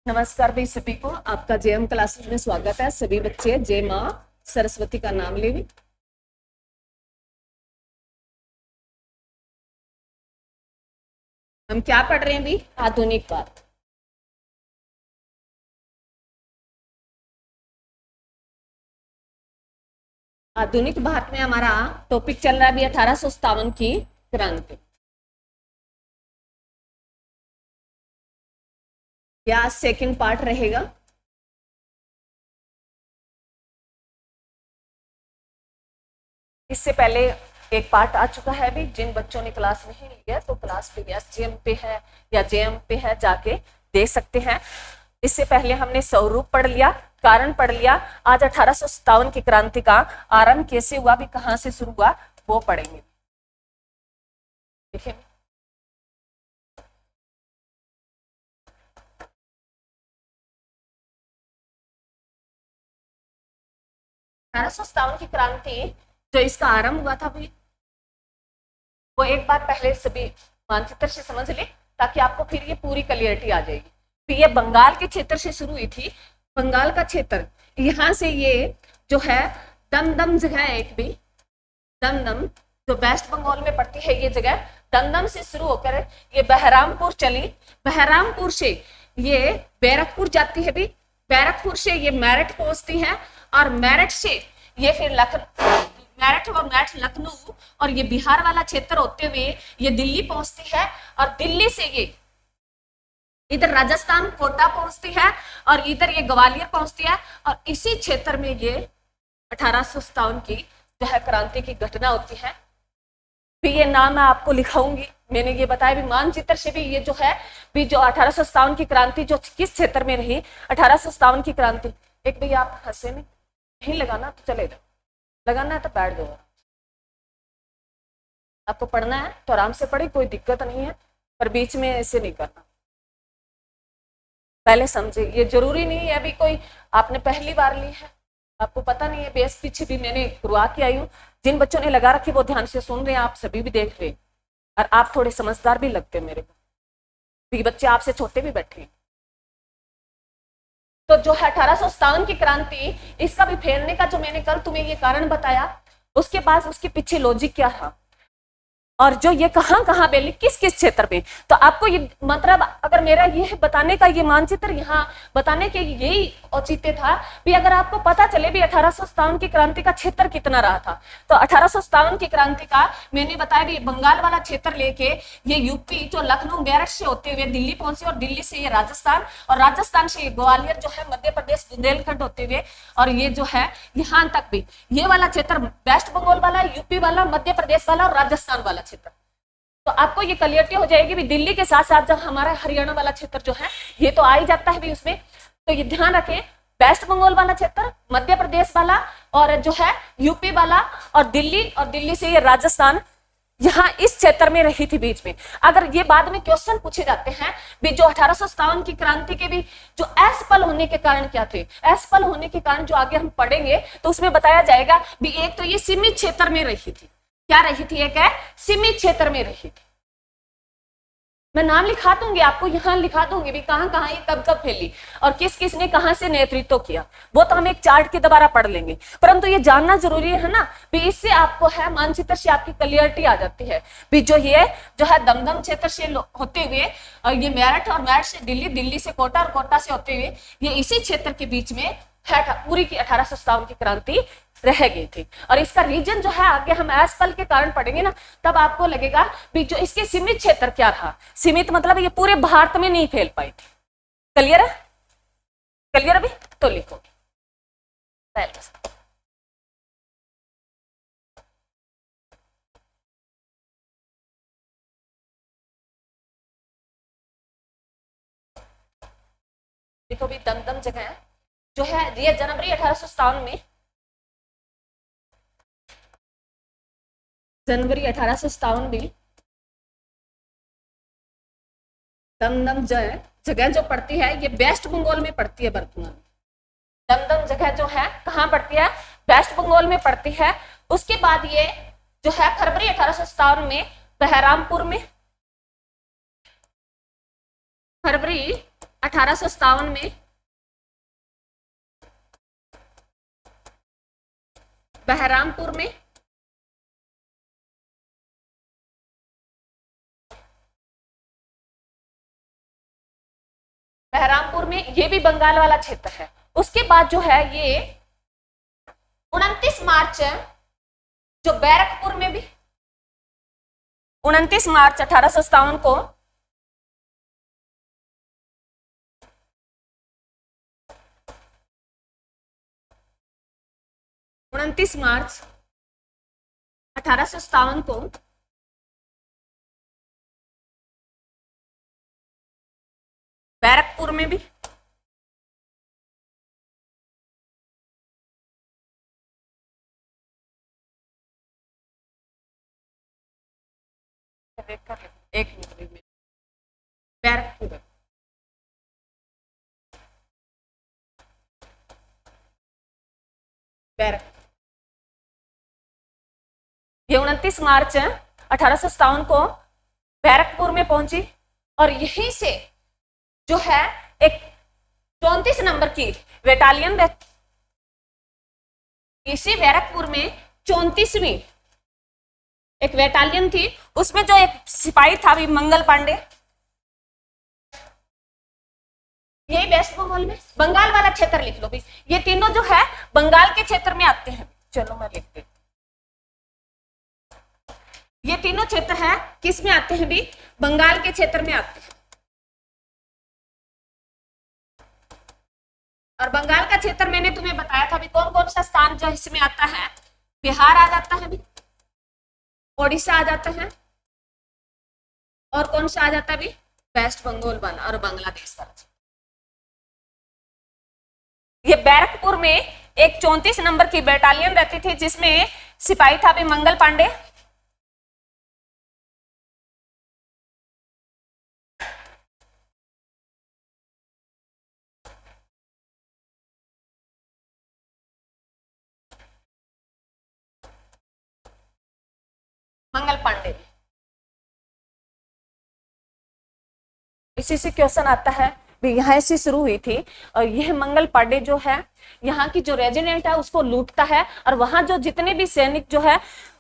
नमस्कार भाई सभी को, आपका जेएम क्लासेस में स्वागत है। सभी बच्चे जय माँ सरस्वती का नाम ले। हम क्या पढ़ रहे हैं भी? आधुनिक बात। आधुनिक भारत में हमारा टॉपिक चल रहा है भी 1857 की क्रांति। क्या सेकंड पार्ट रहेगा? इससे पहले एक पार्ट आ चुका है भी, जिन बच्चों ने क्लास नहीं ली है तो क्लास प्रीवियस जेएम पे है या जेएम पे है, जाके देख सकते हैं। इससे पहले हमने स्वरूप पढ़ लिया, कारण पढ़ लिया। आज 1857 की क्रांति का आरंभ कैसे हुआ भी, कहां से शुरू हुआ, वो पढ़ेंगे। देखिए 1857 की क्रांति जो इसका आरंभ हुआ था भी, वो एक बार पहले सभी मानचित्र से समझ ले, ताकि आपको फिर ये पूरी क्लियरिटी आ जाएगी। तो ये बंगाल के क्षेत्र से शुरू हुई थी। बंगाल का क्षेत्र, यहाँ से ये जो है दमदम जगह है एक भी, दमदम जो वेस्ट बंगाल में पड़ती है, ये जगह दमदम से शुरू होकर ये बहरामपुर चली। बहरामपुर से ये बैरकपुर जाती है भी, बैरकपुर से ये मेरठ पहुंचती है, और मेरठ से ये फिर मेरठ और मेरठ लखनऊ और ये बिहार वाला क्षेत्र होते हुए ये दिल्ली पहुंचती है, और दिल्ली से ये इधर राजस्थान कोटा पहुंचती है, और इधर ये ग्वालियर पहुंचती है, और इसी क्षेत्र में ये 1857 की जो है क्रांति की घटना होती है। भी ये नाम मैं आपको लिखाऊंगी, मैंने ये बताया भी मानचित्र से भी ये जो है भी जो 1857 की क्रांति जो किस क्षेत्र में रही। 1857 की क्रांति, एक भी आप हंसे नहीं लगाना तो चले जाओ, लगाना है तो बैठ दो। आपको पढ़ना है तो आराम से पढ़े, कोई दिक्कत नहीं है, पर बीच में ऐसे नहीं करना। पहले समझे, ये जरूरी नहीं है अभी कोई आपने पहली बार ली है, आपको पता नहीं है, बेस पीछे भी मैंने करवा के आई हूँ। जिन बच्चों ने लगा रखी वो ध्यान से सुन रहे हैं, आप सभी भी देख रहे हैं, और आप थोड़े समझदार भी लगते हैं मेरे को, बच्चे आपसे छोटे भी बैठे हैं। तो जो है 1857 की क्रांति, इसका भी फेरने का जो मैंने कल तुम्हें ये कारण बताया, उसके बाद उसके पीछे लॉजिक क्या था, और जो ये कहां कहां बेली किस किस क्षेत्र में। तो आपको ये मतलब अगर मेरा ये बताने का ये मानचित्र यहाँ बताने के यही औचित्य था भी, अगर आपको पता चले भी 1857 की क्रांति का क्षेत्र कितना रहा था। तो 1857 की क्रांति का मैंने बताया भी बंगाल वाला क्षेत्र लेके ये यूपी जो लखनऊ मेरठ से होते हुए दिल्ली पहुंचे, और दिल्ली से ये राजस्थान, और राजस्थान से ये ग्वालियर जो है मध्य प्रदेश बुंदेलखंड होते हुए, और ये जो है यहाँ तक भी ये वाला क्षेत्र वेस्ट बंगाल वाला, यूपी वाला, मध्य प्रदेश वाला और राजस्थान वाला क्षेत्र। तो आपको ये क्लियरिटी हो जाएगी भी दिल्ली के साथ साथ जब हमारा हरियाणा वाला क्षेत्र जो है ये तो आ ही जाता है भी उसमें। तो ये ध्यान रखें, वेस्ट बंगाल वाला क्षेत्र, मध्य प्रदेश वाला, और जो है यूपी वाला, और दिल्ली से ये राजस्थान, यहाँ इस क्षेत्र में रही थी बीच में। अगर ये बाद में क्वेश्चन पूछे जाते हैं भी जो 1857 की क्रांति के भी जो असफल होने के कारण क्या थे, असफल होने के कारण जो आगे हम पढ़ेंगे तो उसमें बताया जाएगा भी एक तो ये सीमित क्षेत्र में रही थी। क्या रही थी? एक है सीमित क्षेत्र में रही थी। मैं नाम लिखा दूंगी आपको, यहाँ लिखा दूंगी भी कहां कहां ये कब कब फैली और किस किस ने कहां से नेतृत्व किया, वो तो हम एक चार्ट के द्वारा पढ़ लेंगे। परंतु ये जानना जरूरी है ना भी, इससे आपको है मानचित्र से आपकी क्लियरिटी आ जाती है भी जो है दमदम क्षेत्र से होते हुए, और ये मेरठ और मेरठ से दिल्ली, दिल्ली से कोटा और कोटा से होते हुए ये इसी क्षेत्र के बीच में पूरी की 1857 की क्रांति रह गई थी। और इसका रीजन जो है आगे हम असफल के कारण पढ़ेंगे ना, तब आपको लगेगा भी जो इसके सीमित क्षेत्र क्या रहा। सीमित मतलब ये पूरे भारत में नहीं फैल पाई थी। क्लियर है? क्लियर अभी तो लिखो देखो भी दमदम जगह है जो है ये जनवरी 1857 में, जनवरी 1857 में दमदम जगह जो पड़ती है ये वेस्ट बंगाल में पड़ती है। वर्तमान दमदम जगह जो है कहां पड़ती है? वेस्ट बंगाल में पड़ती है। उसके बाद ये जो है फरवरी 1857 में बहरामपुर में, फरवरी 1857 में बहरामपुर में ये भी बंगाल वाला क्षेत्र है। उसके बाद जो है ये 29 मार्च जो बैरकपुर में भी 29 मार्च 1857 को 29 मार्च 1857 को बैरकपुर में भी एक मिनट बैरकपुर ये 29 मार्च 1857 को बैरकपुर में पहुंची और यहीं से जो है एक 34 नंबर की बटालियन इसी बैरकपुर में 34वीं एक बटालियन थी, उसमें जो एक सिपाही था भी मंगल पांडे, यही वेस्ट बंगाल में बंगाल वाला क्षेत्र लिख लो भी, ये तीनों जो है बंगाल के क्षेत्र में आते हैं। चलो मैं लिख देती, ये तीनों क्षेत्र है किस में आते हैं भी, बंगाल के क्षेत्र में आते हैं। और बंगाल का क्षेत्र मैंने तुम्हें बताया था भी कौन कौन सा स्थान जो इसमें आता है, बिहार आ जाता है भी, ओडिशा आ जाता है और कौन सा आ जाता है भी, वेस्ट बंगाल वाला और बांग्लादेश वाला। ये बैरकपुर में एक 34 नंबर की बटालियन रहती थी जिसमें सिपाही था भी मंगल पांडे, मंगल पांडे। इसी से क्वेश्चन आता है भी यहाँ से शुरू हुई थी और यह मंगल पांडे जो है यहाँ की जो रेजिडेंट है उसको लूटता है और वहां जो जितने भी सैनिक जो है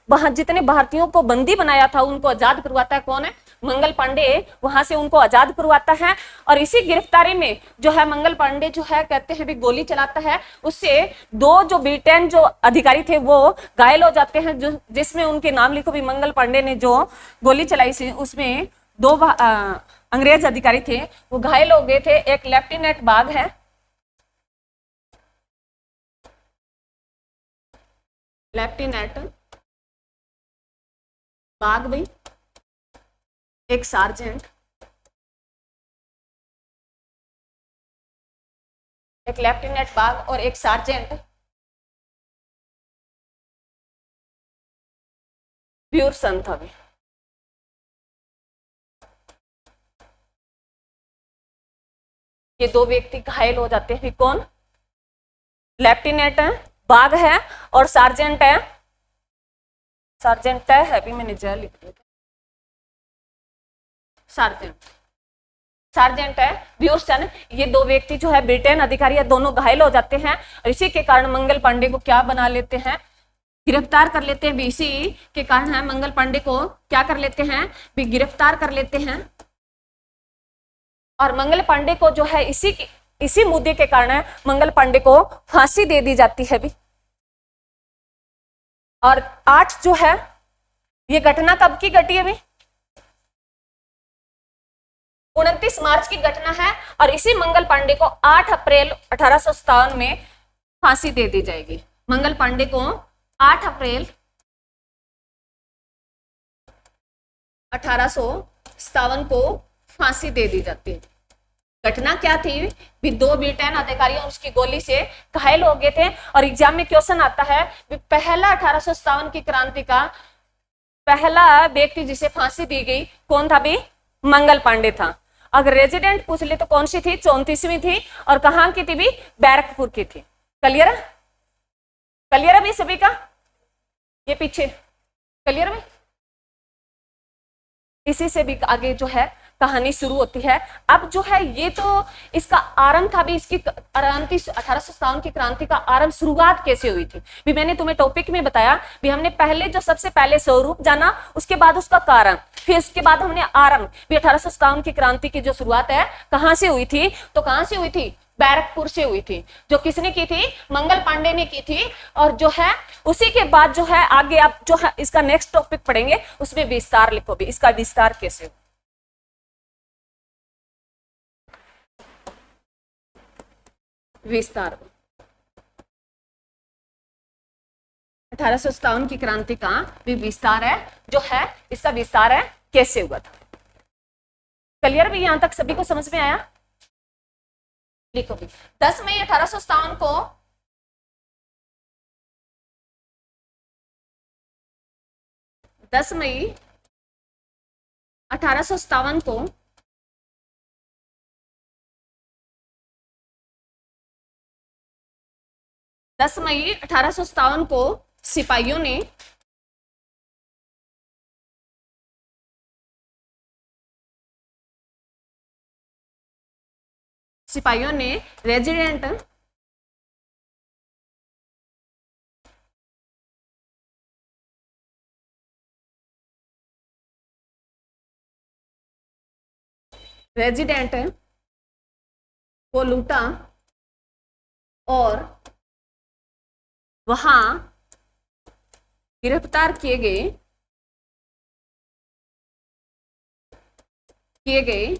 वहां जितने भारतीयों को बंदी बनाया था उनको आजाद करवाता है। कौन है, मंगल पांडे, वहां से उनको आजाद करवाता है। और इसी गिरफ्तारी में जो है मंगल पांडे जो है कहते हैं भी गोली चलाता है, उससे दो जो ब्रिटेन जो अधिकारी थे वो घायल हो जाते हैं, जो जिसमें उनके नाम लिखो भी, मंगल पांडे ने जो गोली चलाई थी उसमें दो अंग्रेज अधिकारी थे वो घायल हो गए थे। एक लेफ्टिनेंट बाग है, लेफ्टिनेंट बाग भाई, एक सार्जेंट, एक लेफ्टिनेंट बाग और एक सार्जेंट प्यूरसन था भी। ये दो व्यक्ति घायल हो जाते हैं। कौन, लेफ्टिनेंट है, बाग है और सार्जेंट है, सार्जेंट है भी, मैंने जय लिख दिया, सार्जेंट है व्यूसन। ये दो व्यक्ति जो है ब्रिटेन अधिकारी है, दोनों घायल हो जाते हैं और इसी के कारण मंगल पांडे को क्या बना लेते हैं, गिरफ्तार कर लेते हैं। इसी के कारण है मंगल पांडे को क्या कर लेते हैं भी, गिरफ्तार कर लेते हैं। और मंगल पांडे को जो है इसी मुद्दे के कारण मंगल पांडे को फांसी दे दी जाती है भी। और 8 जो है ये घटना कब की घटी है भी, 29 मार्च की घटना है और इसी मंगल पांडे को 8 अप्रैल 1857 में फांसी दे दी जाएगी। मंगल पांडे को 8 अप्रैल 1857 को फांसी दे दी जाती है। घटना क्या थी भी, दो ब्रिटेन अधिकारी उसकी गोली से घायल हो गए थे और एग्जाम में क्वेश्चन आता है भी पहला 1857 की क्रांति का पहला व्यक्ति जिसे फांसी दी गई कौन था भी, मंगल पांडे था। अगर रेजिडेंट पूछ ले तो कौन सी थी, 34वीं थी और कहां की थी भी, बैरकपुर की थी। क्लियर, क्लियर भी सभी का, ये पीछे क्लियर में। इसी से भी आगे जो है कहानी शुरू होती है। अब जो है ये तो इसका आरंभ था भी, इसकी क्रांति 1857 की क्रांति का आरंभ शुरुआत कैसे हुई थी भी मैंने तुम्हें टॉपिक में बताया भी। हमने पहले जो सबसे पहले स्वरूप जाना, उसके बाद उसका कारण, फिर उसके बाद हमने आरंभ भी 1857 की क्रांति की जो शुरुआत है कहां से हुई थी, तो कहां से हुई थी, बैरकपुर से हुई थी। जो किसने की थी, मंगल पांडे ने की थी। और जो है उसी के बाद जो है आगे आप जो है इसका नेक्स्ट टॉपिक पढ़ेंगे, उसमें विस्तार लिखो भी, इसका विस्तार कैसे हो। विस्तार 1857 की क्रांति का भी विस्तार है, जो है इसका विस्तार है कैसे हुआ था। क्लियर भी, यहां तक सभी को समझ में आया। लिखो भी 10 मई 1857 को 10 मई 1857 को 10 मई 1857 को सिपाहियों ने रेजिडेंट को लूटा और वहां गिरफ्तार किए गए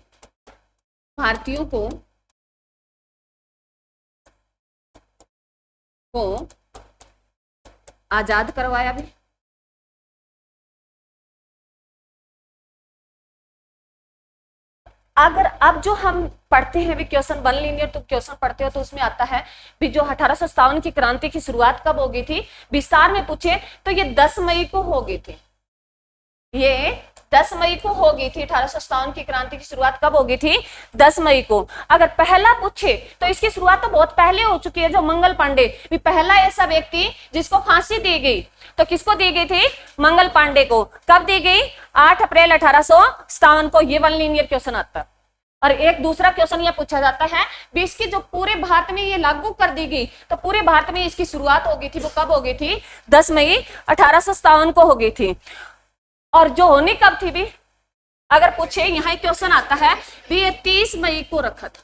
भारतीयों को आजाद करवाया भी। अगर अब जो हम पढ़ते हैं भी क्वेश्चन 1 लीनियर तो क्वेश्चन पढ़ते हो तो उसमें आता है भी जो 1857 की क्रांति की शुरुआत कब हो गई थी, विस्तार में पूछे तो ये 10 मई को हो गई थी। ये 10 मई को हो गई थी। 1857 की क्रांति की शुरुआत कब हो गई थी, 10 मई को। अगर पहला पूछे तो इसकी शुरुआत तो बहुत पहले हो चुकी है। जो मंगल पांडे भी पहला ऐसा व्यक्ति जिसको फांसी दी गई, तो किसको दी गई थी, मंगल पांडे को। कब दी गई, 8 अप्रैल 1857 को। ये 1 लीनियर क्वेश्चन आता है। और एक दूसरा क्वेश्चन यह पूछा जाता है भी इसकी जो पूरे भारत में ये लागू कर दी गई, तो पूरे भारत में इसकी शुरुआत हो गई थी, वो कब हो गई थी, 10 मई 1857 को हो गई थी। और जो होनी कब थी भी, अगर पूछे यहाँ क्वेश्चन आता है भी ये 30 मई को रखा था।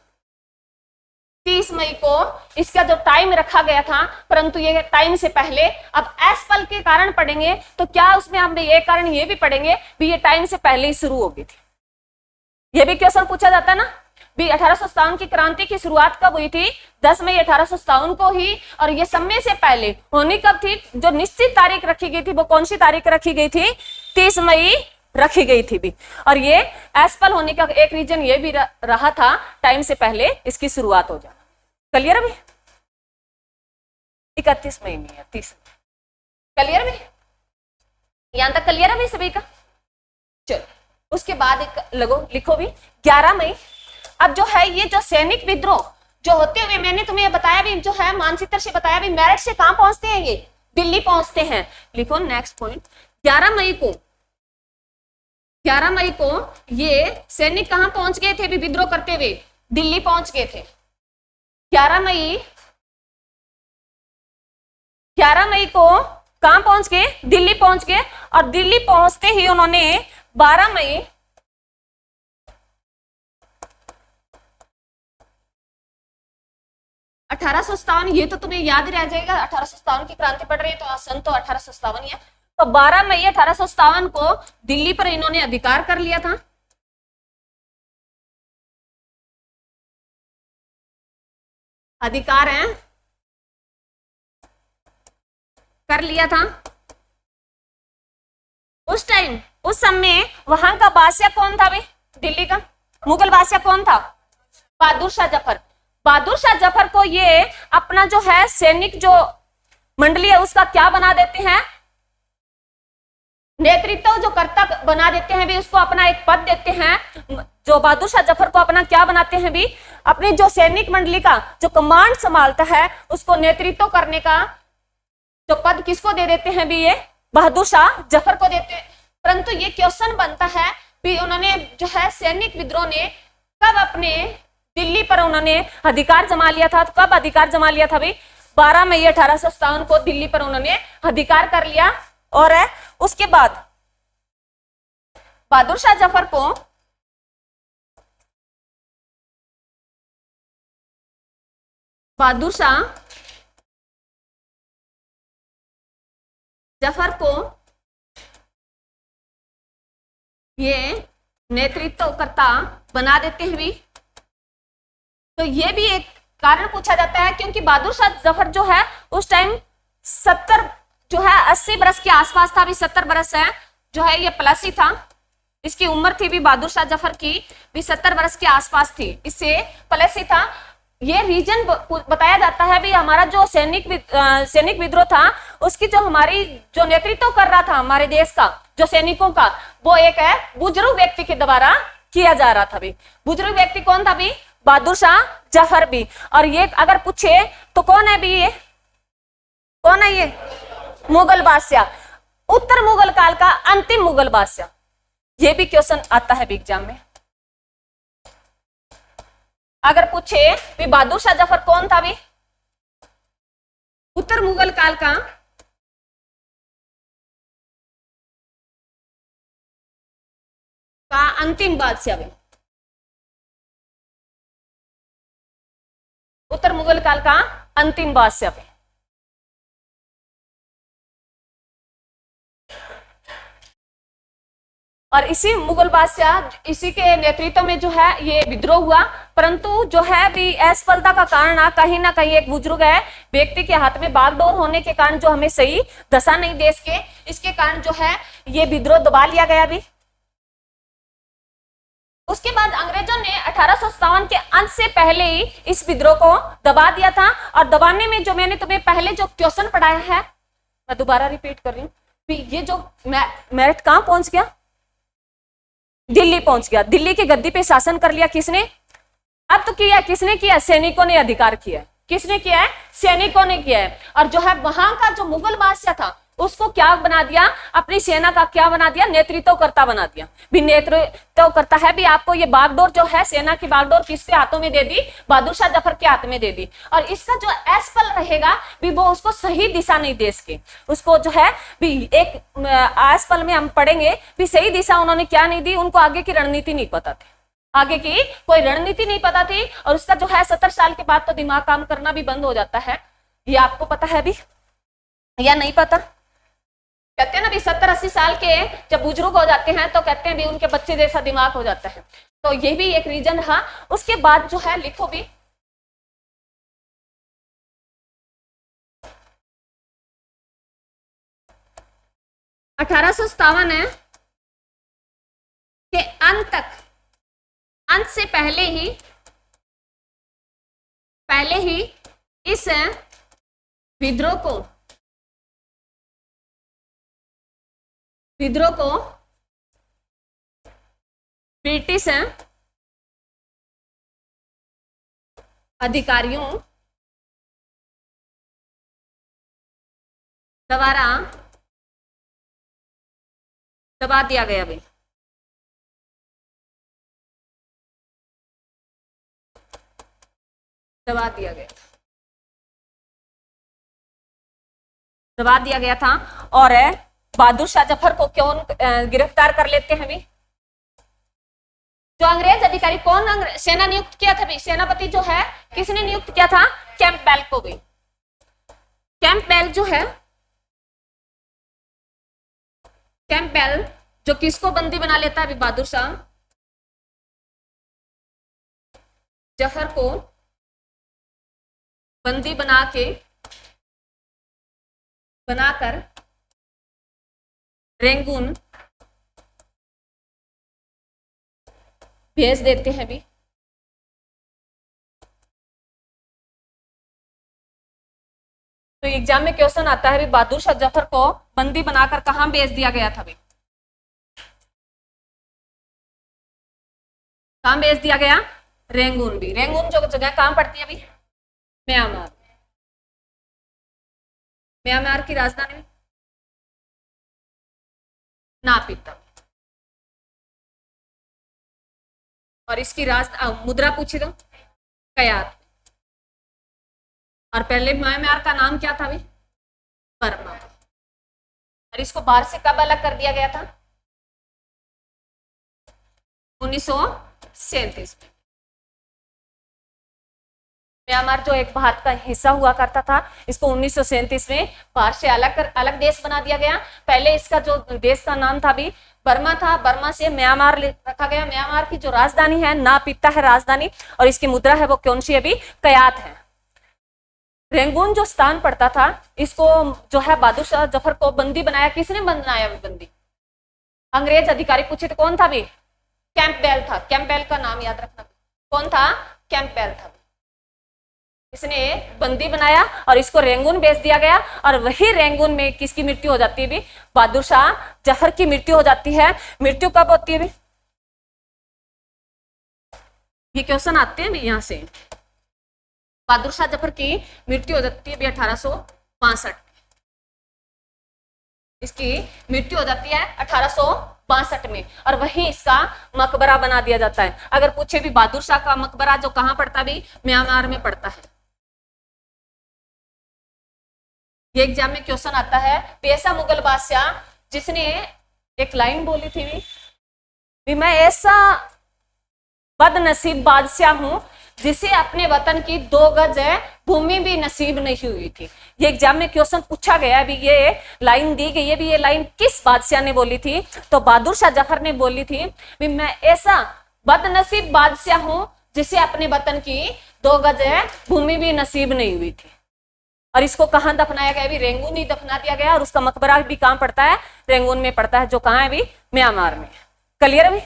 30 मई को इसका जो टाइम रखा गया था, परंतु ये टाइम से पहले अब एसपल के कारण पढ़ेंगे तो क्या उसमें हम ये कारण ये भी पढ़ेंगे भी ये टाइम से पहले ही शुरू हो गई थी। ये भी क्वेश्चन पूछा जाता है ना भी 1857 की क्रांति की शुरुआत कब हुई थी, 10 मई 1857 को ही। और ये समय से पहले होनी कब थी, जो निश्चित तारीख रखी गई थी वो कौन सी तारीख रखी गई थी, 30 मई रखी गई थी भी। और ये एसपल होने का एक रीजन ये भी रहा था टाइम से पहले इसकी शुरुआत हो जाना। क्लियर भी, 31 मई नहीं है, 30। क्लियर भी, यहां तक क्लियर है भी सभी का। चलो उसके बाद एक लिखो भी 11 मई। अब जो है ये जो सैनिक विद्रोह जो होते हुए मैंने तुम्हें बताया भी, जो है मानचित्र से बताया भी, मेरठ से कहां पहुंचते हैं, ये दिल्ली पहुंचते हैं। लिखो नेक्स्ट पॉइंट, 11 मई को ये सैनिक कहां पहुंच गए थे भी विद्रोह करते हुए, दिल्ली पहुंच गए थे। 11 मई को कहां पहुंच गए, दिल्ली पहुंच गए। और दिल्ली पहुंचते ही उन्होंने 12 मई 1857, ये तो तुम्हें याद रह जाएगा, 1857 की क्रांति पढ़ रही है तो सन तो 1857 ही है। तो 12 मई 1857 को दिल्ली पर इन्होंने अधिकार कर लिया था। अधिकार है कर लिया था। उस टाइम उस समय वहां का बादशाह कौन था भाई, दिल्ली का मुगल बादशाह कौन था, बहादुर शाह जफर। बहादुर शाह जफर को ये अपना जो है सैनिक जो मंडली है उसका क्या बना देते हैं, नेतृत्व जो कर्ता बना देते हैं भी, उसको अपना एक पद देते हैं। जो बहादुर शाह जफर को अपना क्या बनाते हैं भी, अपनी जो सैनिक मंडली का जो कमांड संभालता है उसको नेतृत्व करने का जो पद किसको दे देते हैं भी, ये बहादुर शाह जफर को देते हैं। परंतु ये क्वेश्चन बनता है भी उन्होंने जो है सैनिक विद्रोह ने कब अपने दिल्ली पर उन्होंने अधिकार जमा लिया था? तो कब अधिकार जमा लिया था भाई? 12 मई 1857 को दिल्ली पर उन्होंने अधिकार कर लिया। और उसके बाद बहादुर शाह जफर को बहादुर शाह जफर को ये नेतृत्वकर्ता बना देते हैं भी। तो ये भी एक कारण पूछा जाता है, क्योंकि बहादुर शाह जफर जो है उस टाइम 70 जो है 80 बरस के आसपास था। भी 70 बरस है जो है ये प्लस ही था, इसकी उम्र थी भी बहादुर शाह जफर की भी 70 बरस के आसपास थी, इससे प्लस ही था। ये रीजन बताया जाता है भी हमारा जो सैनिक विद्रोह था उसकी जो हमारी जो नेतृत्व कर रहा था हमारे देश का जो सैनिकों का, वो एक है बुजुर्ग व्यक्ति के द्वारा किया जा रहा था भी। बुजुर्ग व्यक्ति कौन था भी? बहादुर शाह जफर भी। और ये अगर पूछे तो कौन है भी? ये कौन है? ये मुगल बादशाह, उत्तर मुगल काल का अंतिम मुगल बादशाह। ये भी क्वेश्चन आता है भी एग्जाम में। अगर पूछे भी बहादुर शाह जफर कौन था भी? उत्तर मुगल काल का अंतिम बादशाह भी, उत्तर मुगल काल का अंतिम बादशाह भी। और इसी मुगल बादशाह इसी के नेतृत्व में जो है ये विद्रोह हुआ, परंतु जो है भी असफलता का कारण ना कहीं एक बुजुर्ग है व्यक्ति के हाथ में बागडोर होने के कारण जो हमें सही दशा नहीं देश के, इसके कारण जो है ये विद्रोह दबा लिया गया भी। उसके बाद अंग्रेजों ने 1857 के अंत से पहले ही इस विद्रोह को दबा दिया था। और दबाने में जो मैंने तुम्हें पहले जो क्वेश्चन पढ़ाया है मैं दोबारा रिपीट कर रही हूँ, ये जो मेरठ कहां पहुंच गया? दिल्ली पहुंच गया। दिल्ली की गद्दी पे शासन कर लिया किसने? अब तो किया किसने किया? सैनिकों ने अधिकार किया है। किसने किया है? सैनिकों ने किया है। और जो है वहां का जो मुगल बादशाह था उसको क्या बना दिया? अपनी सेना का क्या बना दिया? नेतृत्वकर्ता बना दिया। भी नेतृत्वकर्ता है भी आपको ये बागडोर जो है सेना की बागडोर किसके हाथों में दे दी? बहादुर शाह जफर के हाथ में दे दी। और इसका जो एसपल रहेगा भी वो उसको सही दिशा नहीं दे सके, उसको जो है भी एक एसपल में हम पढ़ेंगे भी सही दिशा उन्होंने क्या नहीं दी, उनको आगे की रणनीति नहीं पता थी, आगे की कोई रणनीति नहीं पता थी। और उसका जो है 70 साल के बाद तो दिमाग काम करना भी बंद हो जाता है। ये आपको पता है भी या नहीं पता? कहते हैं ना भी 70-80 साल के जब बुजुर्ग हो जाते हैं तो कहते हैं भी उनके बच्चे जैसा दिमाग हो जाता है। तो ये भी एक रीजन रहा। उसके बाद जो है लिखो भी 1857 है के अंत तक, अंत से पहले ही इस विद्रोह को ब्रिटिश अधिकारियों द्वारा दबा दिया गया भाई। दबा दिया था। और बहादुर शाह जफर को क्यों गिरफ्तार कर लेते हैं भी? जो अंग्रेज अधिकारी कौन सेना नियुक्त किया था भी? सेनापति जो है किसने नियुक्त किया था? कैंपबेल को भी। कैंपबेल जो है, कैंपबेल जो किसको बंदी बना लेता है? बहादुर शाह जफर को बंदी बनाकर रेंगून भेज देते हैं भी। तो एग्जाम में क्वेश्चन आता है भी बहादुर शाह जफर को बंदी बनाकर कहां भेज दिया गया था भी? कहां भेज दिया गया? रेंगून भी। रेंगून जो जगह कहां पड़ती है अभी? म्यांमार। म्यांमार की राजधानी नापित। और इसकी मुद्रा पूछी तो कयात। और पहले म्यांमार का नाम क्या था भाई? बर्मा। और इसको बाहर से कब अलग कर दिया गया था? 1937 में। म्यांमार जो एक भारत का हिस्सा हुआ करता था, इसको 1937 में बाहर से अलग देश बना दिया गया। पहले इसका जो देश का नाम था भी बर्मा था, बर्मा से म्यांमार रखा गया। म्यांमार की जो राजधानी है नापिता है राजधानी, और इसकी मुद्रा है वो कौन सी है भी? कयात है। रेंगून जो स्थान पड़ता था, इसको जो है बहादुर शाह जफर को बंदी बनाया। किसने बनाया बंदी? अंग्रेज अधिकारी पूछे तो कौन था भी? कैंपबेल था। कैंपबेल का नाम याद रखना। कौन था? कैंपबेल था। इसने बंदी बनाया और इसको रेंगून भेज दिया गया। और वही रेंगून में किसकी मृत्यु हो जाती है भी? बहादुर शाह जफर की मृत्यु हो जाती है। मृत्यु कब होती है भी? ये क्वेश्चन आते हैं भी यहां से। बहादुर शाह जफर की मृत्यु हो जाती है भी 1862। इसकी मृत्यु हो जाती है 1862 में, और वहीं इसका मकबरा बना दिया जाता है। अगर पूछे भी बहादुर शाह का मकबरा जो कहां पड़ता भी? म्यांमार में पड़ता है। ये एग्जाम में क्वेश्चन आता है। ऐसा मुगल बादशाह जिसने एक लाइन बोली थी भी मैं ऐसा बदनसीब बादशाह हूं जिसे अपने वतन की 2 गज भूमि भी नसीब नहीं हुई थी। ये एग्जाम में क्वेश्चन पूछा गया भी, ये लाइन दी गई है भी, ये लाइन किस बादशाह ने बोली थी? तो बहादुर शाह जफर ने बोली थी भी मैं ऐसा बदनसीब बादशाह हूं जिसे अपने वतन की 2 गज भूमि भी नसीब नहीं हुई थी। और इसको कहां दफनाया गया? भी रेंगून ही दफना दिया गया। और उसका मकबरा भी कहां पड़ता है? रेंगून में पड़ता है, जो कहां है भी? म्यांमार में। क्लियर है भी?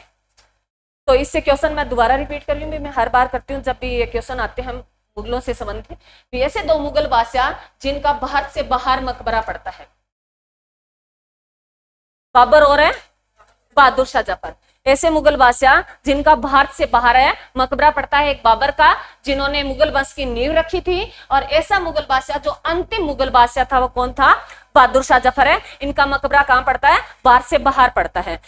तो इससे क्वेश्चन मैं दोबारा रिपीट कर लूंगी, मैं हर बार करती हूँ जब भी ये क्वेश्चन आते हैं मुगलों से संबंधित। ऐसे 2 मुगल बादशाह जिनका भारत से बाहर मकबरा पड़ता है, बाबर और है बहादुर शाह जफर। ऐसे मुगल बादशाह जिनका भारत से बाहर है मकबरा पड़ता है, एक बाबर का जिन्होंने मुगल वंश की नींव रखी थी, और ऐसा मुगल बादशाह जो अंतिम मुगल बादशाह था वो कौन था? बहादुर शाह जफर है। इनका मकबरा कहां पड़ता है? भारत से बाहर पड़ता है।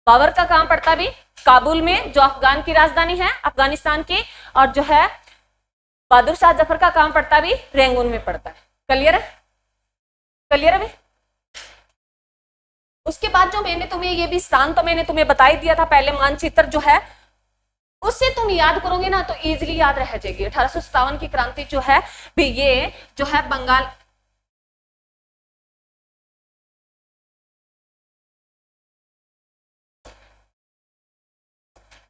बाबर का कहां पड़ता भी? काबुल में, जो अफगान की राजधानी है, अफगानिस्तान की। और जो है बहादुर शाह जफर का कहां पड़ता भी? रेंगून में पड़ता है। क्लियर है? क्लियर है? उसके बाद जो मैंने तुम्हें ये भी स्थान तो मैंने तुम्हें बता ही दिया था पहले, मानचित्र जो है उससे तुम याद करोगे ना तो इजीली याद रह जाएगी। 1857 की क्रांति जो है भी, ये जो है बंगाल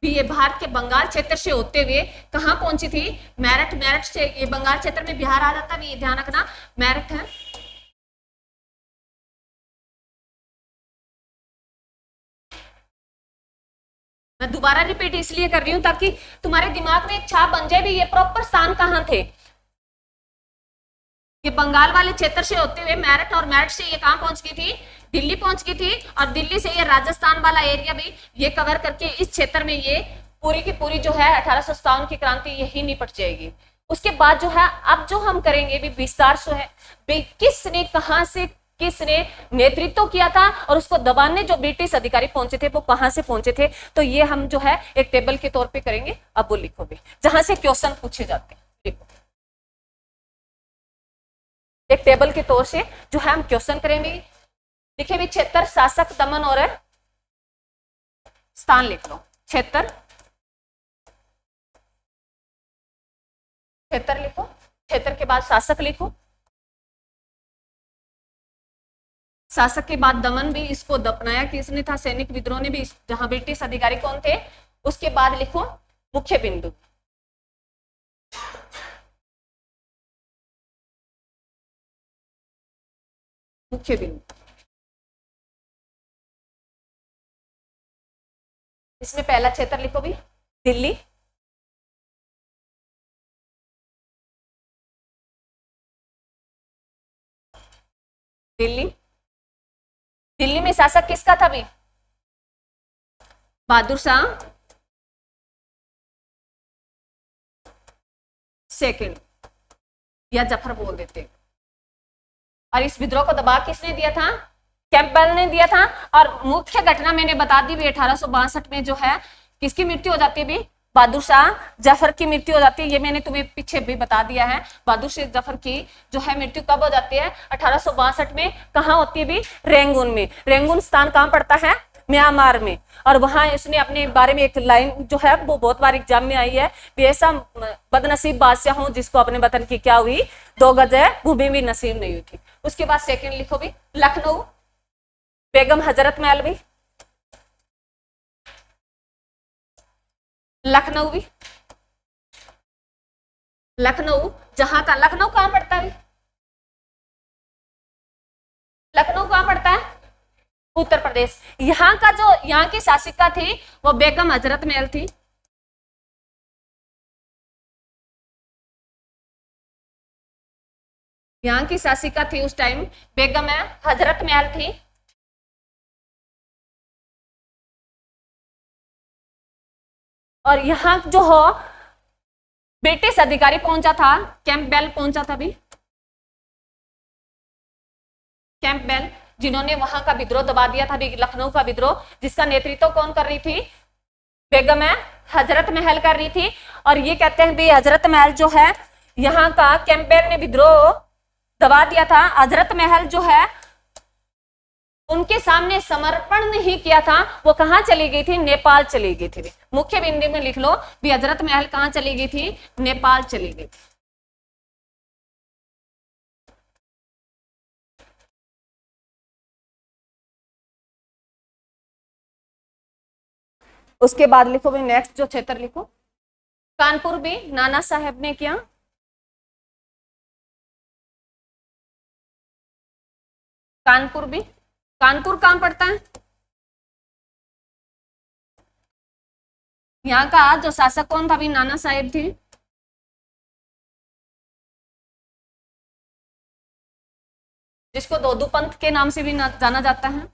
भी, ये भारत के बंगाल क्षेत्र से होते हुए कहां पहुंची थी? मेरठ। मेरठ से ये बंगाल क्षेत्र में बिहार आ जाता है, ये ध्यान रखना। मेरठ है। मैं दोबारा रिपीट इसलिए कर रही हूं ताकि तुम्हारे दिमाग में एक छाप बन जाए भी ये प्रॉपर स्थान कहां थे। ये बंगाल वाले क्षेत्र से होते हुए मेरठ, और मेरठ से ये कहां पहुंच गई थी? दिल्ली पहुंच गई थी। और दिल्ली से ये राजस्थान वाला एरिया भी ये कवर करके इस क्षेत्र में ये पूरी की पूरी जो है 1857 की क्रांति यही निपट जाएगी। उसके बाद जो है अब जो हम करेंगे भी विस्तार से है भी, किसने कहां से किसने नेतृत्व किया था, और उसको दबाने जो ब्रिटिश अधिकारी पहुंचे थे वो कहां से पहुंचे थे। तो ये हम जो है एक टेबल के तौर पे करेंगे। अब वो लिखो भी, जहां से क्वेश्चन पूछे जाते हैं, लिखो एक टेबल के तौर से जो है हम क्वेश्चन करेंगे। लिखे भी क्षेत्र, शासक, दमन और स्थान लिख लो। क्षेत्र, क्षेत्र लिखो, क्षेत्र के बाद शासक लिखो, शासक के बाद दमन भी, इसको दफनाया किसने था? सैनिक विद्रोह ने भी, जहां ब्रिटिश अधिकारी कौन थे। उसके बाद लिखो मुख्य बिंदु, मुख्य बिंदु। इसमें पहला क्षेत्र लिखो भी दिल्ली, दिल्ली। दिल्ली में शासक किसका था भी? बहादुर शाह सेकंड, या जफर बोल देते। और इस विद्रोह को दबा किसने दिया था? कैंपबेल ने दिया था। और मुख्य घटना मैंने बता दी भी 1862 में जो है किसकी मृत्यु हो जाती है भी? बहादुर शाह जफर की मृत्यु हो जाती है। ये मैंने तुम्हें पीछे भी बता दिया है। बहादुर शाह जफर की जो है मृत्यु कब हो जाती है? 1862 में। कहाँ होती है भी? रेंगून में। रेंगून स्थान कहाँ पड़ता है? म्यांमार में। और वहां इसने अपने बारे में एक लाइन जो है वो बहुत बार एग्जाम में आई है, भी ऐसा बदनसीब बादशाह हूं जिसको अपने वतन की क्या हुई, 2 गज भूमि भी नसीब नहीं हुई थी। उसके बाद सेकंड लिखो भी, लखनऊ, बेगम हजरत महल भी, लखनऊ भी, लखनऊ जहां का, लखनऊ कहां पड़ता है? लखनऊ कहां पड़ता है? उत्तर प्रदेश। यहाँ का जो यहाँ की शासिका थी वो बेगम हजरत महल थी। यहाँ की शासिका थी उस टाइम बेगम हजरत महल थी। और यहाँ जो हो ब्रिटिश अधिकारी पहुंचा था, कैंपबेल पहुंचा था भी, कैंपबेल, जिन्होंने वहां का विद्रोह दबा दिया था, लखनऊ का विद्रोह, जिसका नेतृत्व कौन कर रही थी? बेगम हजरत महल कर रही थी। और ये कहते हैं भी हजरत महल जो है, यहाँ का कैंपबेल ने विद्रोह दबा दिया था। हजरत महल जो है उनके सामने समर्पण नहीं किया था, वो कहां चली गई थी? नेपाल चली गई थी। मुख्य बिंदु में लिख लो भी हजरत महल कहां चली गई थी? नेपाल चली गई थी। उसके बाद लिखो भी नेक्स्ट जो क्षेत्र लिखो, कानपुर भी नाना साहेब ने किया। कानपुर भी, कानपुर कहां पड़ता है? यहाँ का जो शासक कौन था? भी नाना साहेब थे। जिसको दोदू पंथ के नाम से भी जाना जाता है।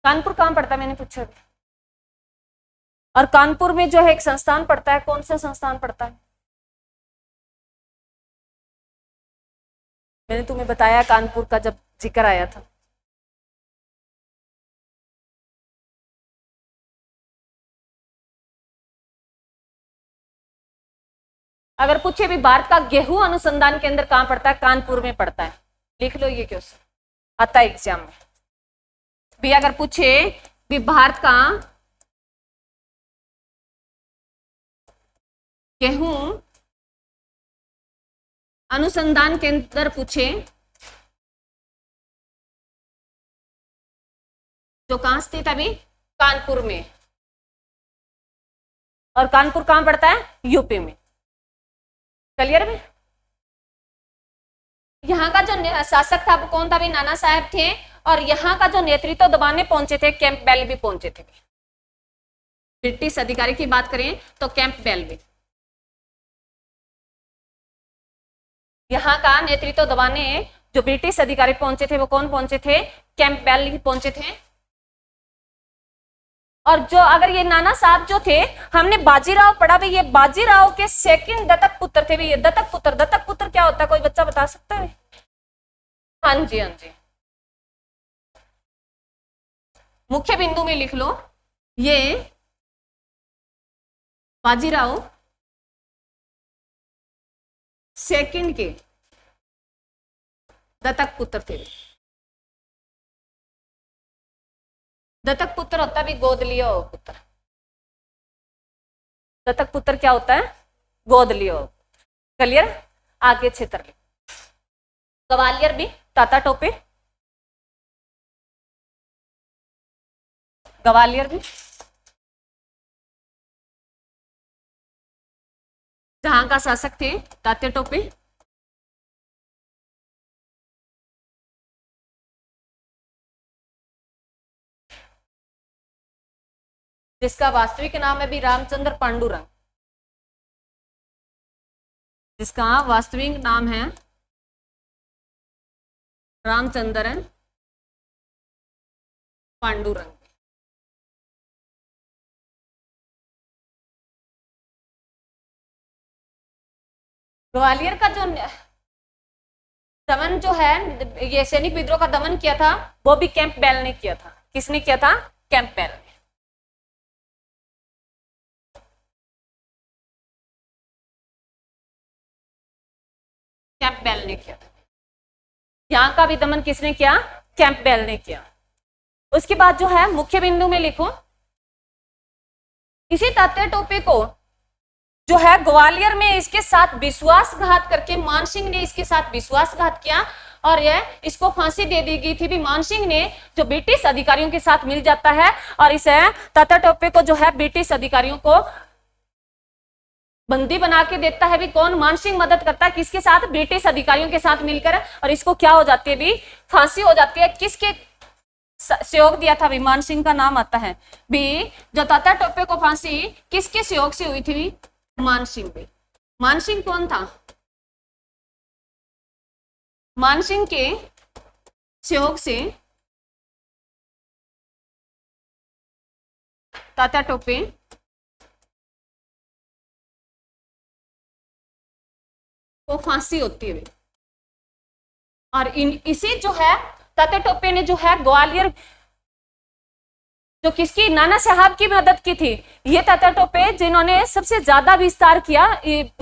कानपुर कहां पड़ता है मैंने पूछा। और कानपुर में जो है एक संस्थान पड़ता है, कौन सा संस्थान पड़ता है? मैंने तुम्हें बताया कानपुर का जब जिक्र आया था। अगर पूछे भी भारत का गेहूं अनुसंधान केंद्र कहां पड़ता है? कानपुर में पड़ता है। लिख लो, ये क्वेश्चन आता है एग्जाम में भी। अगर पूछे भी भारत का गेहूं अनुसंधान केंद्र पूछे जो कहां स्थित है? अभी कानपुर में। और कानपुर कहां पड़ता है? यूपी में। क्लियर में? यहाँ का जो शासक था वो कौन था? भी नाना साहब थे। और यहाँ का जो नेतृत्व दबाने पहुंचे थे, कैंपबेल भी पहुंचे थे। ब्रिटिश अधिकारी की बात करें तो कैंपबेल भी। यहाँ का नेतृत्व दबाने जो ब्रिटिश अधिकारी पहुंचे थे वो कौन पहुंचे थे? कैंपबेल ही पहुंचे थे। और जो अगर ये नाना साहब जो थे, हमने बाजीराव पढ़ा भाई, ये बाजीराव के सेकंड दत्तक पुत्र थे भाई। ये दत्तक पुत्र, दत्तक पुत्र क्या होता है? कोई बच्चा बता सकता है? हाँ जी, हाँ जी। मुख्य बिंदु में लिख लो, ये बाजीराव सेकंड के दत्तक पुत्र थे। दत्तक पुत्र होता है भी गोद लियो पुत्र। दत्तक पुत्र क्या होता है? गोद लियो। क्लियर? आगे क्षेत्र ग्वालियर भी, ताता टोपे, ग्वालियर भी, जहां का शासक थे तात्या टोपे। जिसका वास्तविक नाम है भी रामचंद्र पांडुरंग। जिसका वास्तविक नाम है रामचंद्रन पांडुरंग। ग्वालियर का जो दमन जो है, ये सैनिक विद्रोह का दमन किया था वो भी कैंपबेल ने किया था। किसने किया था? कैंपबेल ने। कैंपबेल ने किया था। यहां का भी दमन किसने किया? कैंपबेल ने किया। उसके बाद जो है मुख्य बिंदु में लिखो, इसी तात्या टोपे को जो है ग्वालियर में इसके साथ विश्वासघात करके मानसिंह ने इसके साथ विश्वासघात किया और यह इसको फांसी दे दी गई थी। भी मानसिंह ने जो ब्रिटिश अधिकारियों के साथ मिल जाता है और इसे तात्या टोपे को जो है ब्रिटिश अधिकारियों को बंदी बना के देता है। भी कौन? मानसिंह मदद करता है किसके साथ? ब्रिटिश अधिकारियों के साथ मिलकर। और इसको क्या हो जाती है? भी फांसी हो जाती है। किसके सहयोग दिया था? भी मानसिंह का नाम आता है। भी जो तात्या टोपे को फांसी किसके सहयोग से हुई थी? मानसिंह। भी मानसिंह कौन था? मानसिंह के सहयोग से तात्या टोपे को फांसी होती है। और इसी जो है तात्या टोपे ने जो है ग्वालियर जो किसकी? नाना साहब की मदद की थी। ये तात्या टोपे जिन्होंने सबसे ज्यादा विस्तार किया,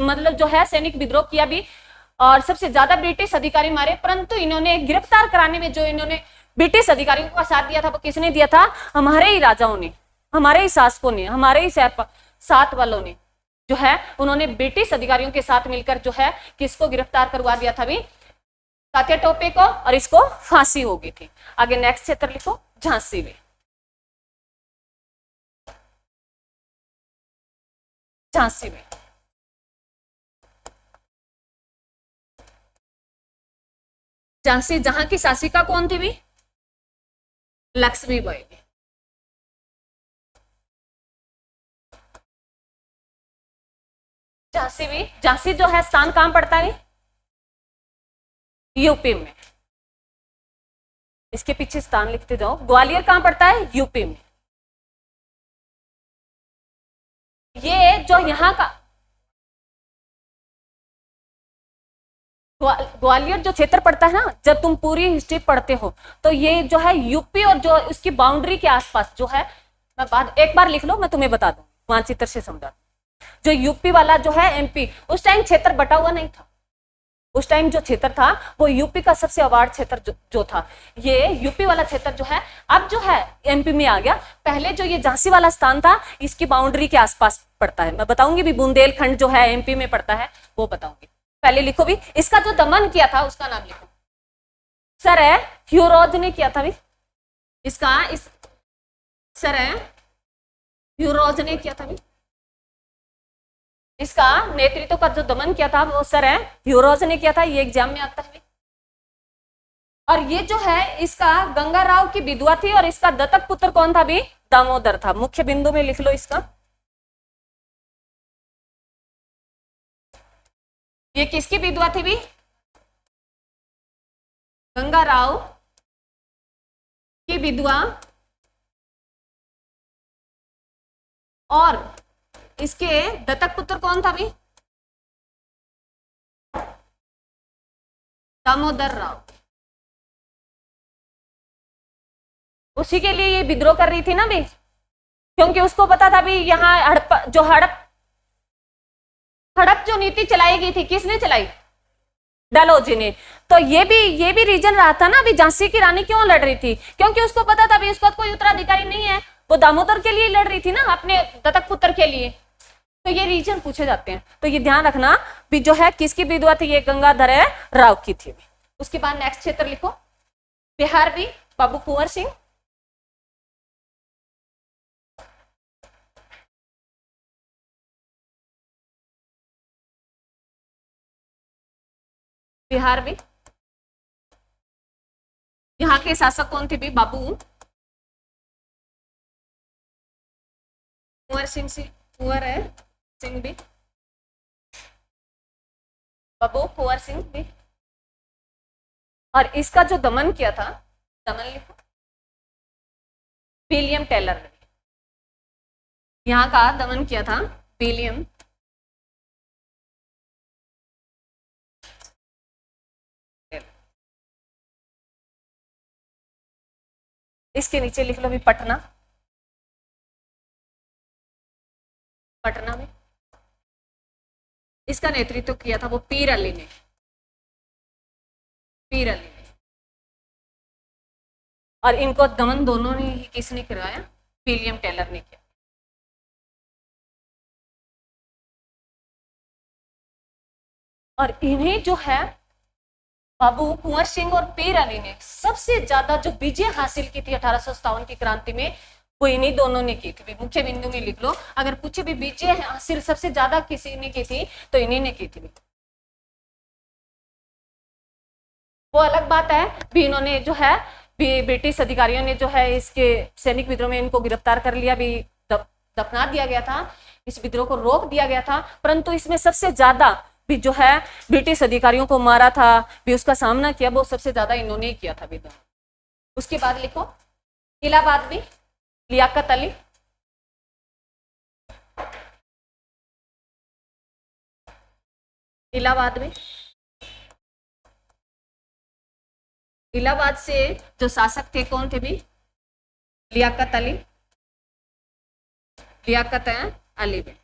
मतलब जो है सैनिक विद्रोह किया भी और सबसे ज्यादा ब्रिटिश अधिकारी मारे, परंतु इन्होंने गिरफ्तार कराने में जो इन्होंने ब्रिटिश अधिकारियों का साथ दिया था वो किसने दिया था? हमारे ही राजाओं ने, हमारे ही शासकों ने, हमारे ही साथ वालों ने जो है उन्होंने ब्रिटिश अधिकारियों के साथ मिलकर जो है किसको गिरफ्तार करवा दिया था? भी तात्या टोपे को। और इसको फांसी हो गई थी। आगे नेक्स्ट क्षेत्र लिखो, झांसी में। झांसी में झांसी जहां की शासिका कौन थी? भी लक्ष्मीबाई। झांसी भी, झांसी जो है स्थान कहां पड़ता है? यूपी में। इसके पीछे स्थान लिखते जाओ। ग्वालियर कहां पड़ता है? यूपी में। ये जो यहाँ का ग्वालियर जो क्षेत्र पड़ता है ना, जब तुम पूरी हिस्ट्री पढ़ते हो तो ये जो है यूपी और जो उसकी बाउंड्री के आसपास जो है, मैं बाद एक बार लिख लो, मैं तुम्हें बता दूं मानचित्र से समझा। जो यूपी वाला जो है एमपी, उस टाइम क्षेत्र बटा हुआ नहीं था। उस टाइम जो क्षेत्र था वो यूपी का सबसे आबाद क्षेत्र जो था, ये यूपी वाला क्षेत्र जो है अब जो है एमपी में आ गया। पहले जो ये झांसी वाला स्थान था इसकी बाउंड्री के आसपास पड़ता है। मैं बताऊंगी भी बुंदेलखंड जो है एमपी में पड़ता है वो बताऊंगी। पहले लिखो भी, इसका जो दमन किया था उसका नाम लिखो। सर है ह्यूरोज ने किया था। भी इसका सर है ह्यूरोज ने किया था। भी इसका नेतृत्व का जो दमन किया था वो सर है ह्यूरोज ने किया था। ये एग्जाम में आता है। और ये जो है इसका गंगा राव की विधवा थी और इसका दत्तक पुत्र कौन था? भी दामोदर था। मुख्य बिंदु में लिख लो इसका। ये किसकी विधवा थी? भी गंगा राव की विधवा और इसके दत्तक पुत्र कौन था? भी दामोदर राव। उसी के लिए ये विद्रोह कर रही थी ना भी, क्योंकि उसको पता था भी यहाँ हड़प जो नीति चलाई गई थी किसने चलाई? डलहौजी ने। तो ये भी रीजन रहा था ना भी झांसी की रानी क्यों लड़ रही थी, क्योंकि उसको पता था भी उसका कोई उत्तराधिकारी नहीं है, वो दामोदर के लिए लड़ रही थी ना, अपने दत्तक पुत्र के लिए। तो ये रीजन पूछे जाते हैं, तो ये ध्यान रखना भी जो है किसकी विधवा थी? ये गंगाधर राव की थी। उसके बाद नेक्स्ट क्षेत्र लिखो, बिहार भी बाबू कुंवर सिंह। बिहार भी, यहाँ के शासक कौन थे? भी बाबू कुंवर सिंह। कुंवर है सिंह भी, बाबू कुंवर सिंह भी। और इसका जो दमन किया था, दमन लिखो, विलियम टेलर ने। यहाँ का दमन किया था विलियम इसके नीचे लिख लो भी पटना, पटना में इसका नेतृत्व किया था वो पीर अली ने, पीर अली ने। और इनको दमन दोनों ने ही किसने करवाया? विलियम टेलर ने किया। और इन्हें जो है बाबू कुंवर सिंह और पीर अली ने सबसे ज्यादा जो विजय हासिल की थी 1857 की क्रांति में, वो इन्हीं दोनों ने की थी। मुख्य बिंदु में लिख लो, अगर पूछे भी विजय हासिल सबसे ज्यादा किसी ने की थी तो इन्हीं ने की थी। वो अलग बात है भी, इन्होंने जो है भी ब्रिटिश अधिकारियों ने जो है इसके सैनिक विद्रोह में इनको गिरफ्तार कर लिया, भी दफना दिया गया था, इस विद्रोह को रोक दिया गया था। परंतु इसमें सबसे ज्यादा भी जो है ब्रिटिश अधिकारियों को मारा था, भी उसका सामना किया, वो सबसे ज्यादा इन्होंने ही किया था विद्रोह। उसके बाद लिखो इलाहाबाद भी लियाकत अली, इलाहाबाद में, इलाहाबाद से जो शासक थे कौन थे भी? लियाकत अली, लियाकत अली भी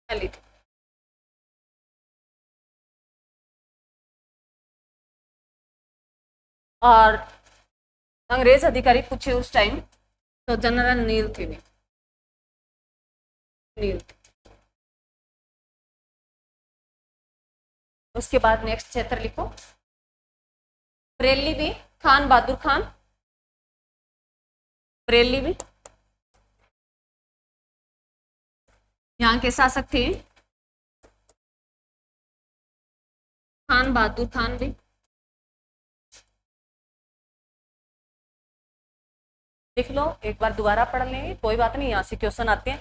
अली थे। और अंग्रेज अधिकारी पूछे उस टाइम तो जनरल नील थे, नील थे। उसके बाद नेक्स्ट क्षेत्र लिखो बरेली भी खान बहादुर खान, बरेली भी यहाँ के शासक थे खान बहादुर खान भी। लिख लो, एक बार दोबारा पढ़ लेंगे, कोई बात नहीं, यहाँ से क्वेश्चन आते हैं।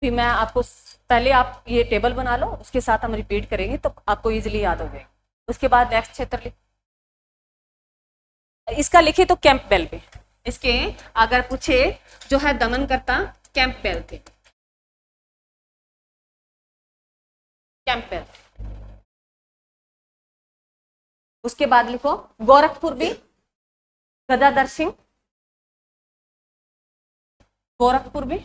फिर मैं आपको पहले आप ये टेबल बना लो, उसके साथ हम रिपीट करेंगे तो आपको इजीली याद हो जाएगा। उसके बाद नेक्स्ट क्षेत्र लिख, इसका लिखे तो कैंपबेल पे, इसके अगर पूछे जो है दमनकर्ता कैंपबेल थे, कैंपबेल। उसके बाद लिखो गोरखपुर भी गदाधर सिंह, गोरखपुर भी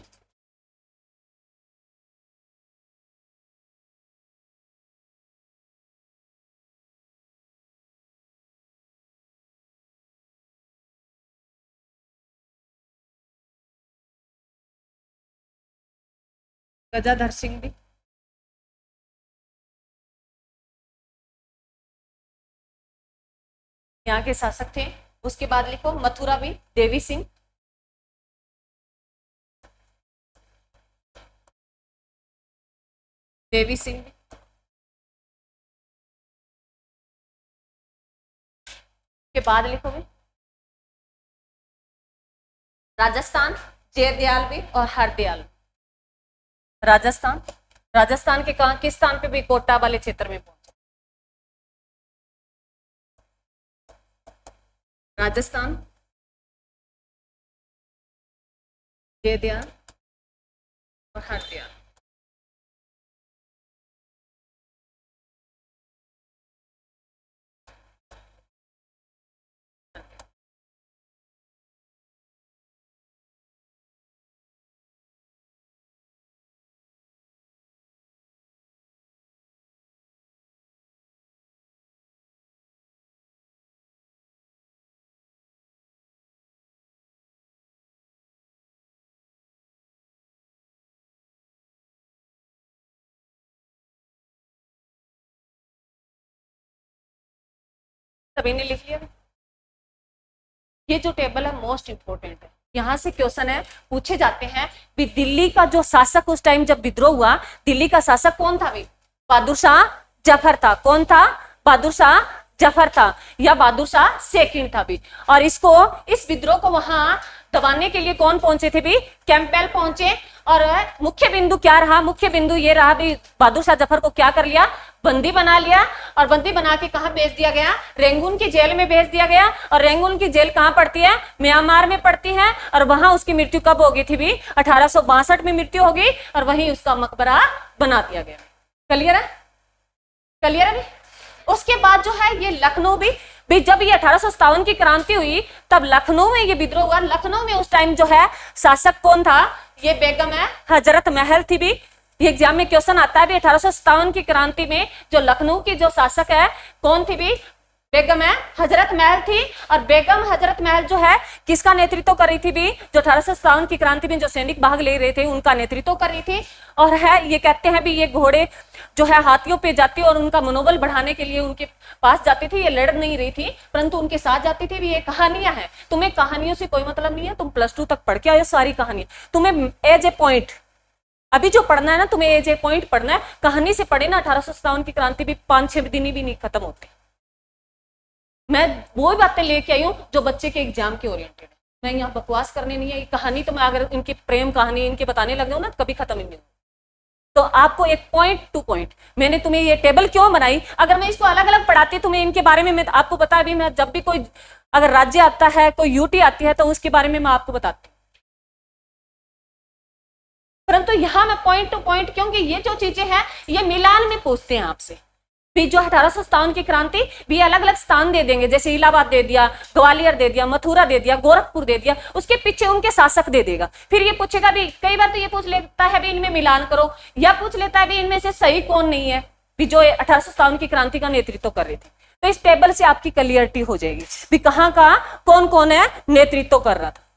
गदाधर सिंह भी। यहाँ के शासक थे। उसके बाद लिखो मथुरा भी देवी सिंह, देवी सिंह भी। के बाद लिखो भी राजस्थान जयदयाल भी और हरदयाल। राजस्थान, राजस्थान के कहा किस स्थान पे भी? कोटा वाले क्षेत्र में पहुंचे। राजस्थान जयदयाल और हरदयाल। सभी ने लिख लिया? ये जो टेबल है मोस्ट इंपोर्टेंट है, यहाँ से क्वेश्चन है पूछे जाते हैं भी दिल्ली का जो शासक उस टाइम जब विद्रोह हुआ, दिल्ली का शासक कौन था? भी बहादुर शाह जफर था। कौन था? बहादुर शाह जफर था या बहादुर शाह सेकंड था भी। और इसको इस विद्रोह को वहां दबाने के लिए कौन पहुंचे थे भी? कैंपबेल पहुंचे। और मुख्य बिंदु क्या रहा? मुख्य बिंदु ये रहा भी बहादुर शाह जफर को क्या कर लिया? बंदी बना लिया। और बंदी बना के कहां भेज दिया गया? रेंगून की जेल में भेज दिया गया। और रेंगून की जेल कहां पड़ती है? म्यांमार में पड़ती है। और वहां उसकी मृत्यु कब हो गई थी भी? 1862 में मृत्यु हो गई और वहीं उसका मकबरा बना दिया गया। क्लियर है? क्लियर है? उसके बाद जो है ये लखनऊ भी जब ये 1857 की क्रांति हुई तब लखनऊ में ये विद्रोह हुआ। लखनऊ में उस टाइम जो है शासक कौन था, ये बेगम है हजरत महल थी। भी ये एग्जाम में क्वेश्चन आता है भी 1857 की क्रांति में जो लखनऊ की जो शासक है कौन थी, भी बेगम है हजरत महल थी। और बेगम हजरत महल जो है किसका नेतृत्व कर रही थी, भी जो 1857 की क्रांति में जो सैनिक भाग ले रहे थे उनका नेतृत्व कर रही थी। और है ये कहते हैं भी ये घोड़े जो है हाथियों पे जाती और उनका मनोबल बढ़ाने के लिए उनके पास जाती थी। ये लड़ नहीं रही थी परंतु उनके साथ जाती थी। भी ये कहानियां हैं, तुम्हें कहानियों से कोई मतलब नहीं है, तुम +2 तक पढ़ के आए सारी कहानी। तुम्हें एज ए पॉइंट अभी जो पढ़ना है ना, तुम्हें एज ए पॉइंट पढ़ना है। कहानी से पढ़े ना 1857 की क्रांति भी 5-6 दिन भी नहीं खत्म होती। मैं वो बातें लेके आई हूँ जो बच्चे के एग्जाम के ओरिएंटेड है। मैं यहाँ बकवास करने नहीं है। ये कहानी तो मैं अगर इनकी प्रेम कहानी इनके बताने लग जाऊँ ना कभी खत्म ही नहीं। तो आपको एक पॉइंट टू पॉइंट मैंने तुम्हें ये टेबल क्यों बनाई, अगर मैं इसको अलग अलग पढ़ाती तुम्हें इनके बारे में मैं आपको पता है भी मैं जब भी कोई अगर राज्य आता है कोई यूटी आती है तो उसके बारे में मैं आपको बताती हूँ। परंतु यहाँ मैं पॉइंट टू पॉइंट क्योंकि ये जो चीजें हैं ये मिलान में पूछते हैं आपसे। भी जो 1857 की क्रांति भी अलग अलग स्थान दे देंगे, जैसे इलाहाबाद दे दिया, ग्वालियर दे दिया, मथुरा दे दिया, गोरखपुर दे दिया, उसके पीछे उनके शासक दे देगा। फिर ये पूछेगा भी कई बार तो ये पूछ लेता है भी इनमें मिलान करो, या पूछ लेता है भी इनमें से सही कौन नहीं है भी जो 1857 की क्रांति का नेतृत्व कर रही थी। तो इस टेबल से आपकी क्लियरिटी हो जाएगी भी कहाँ का कौन कौन है नेतृत्व कर रहा था।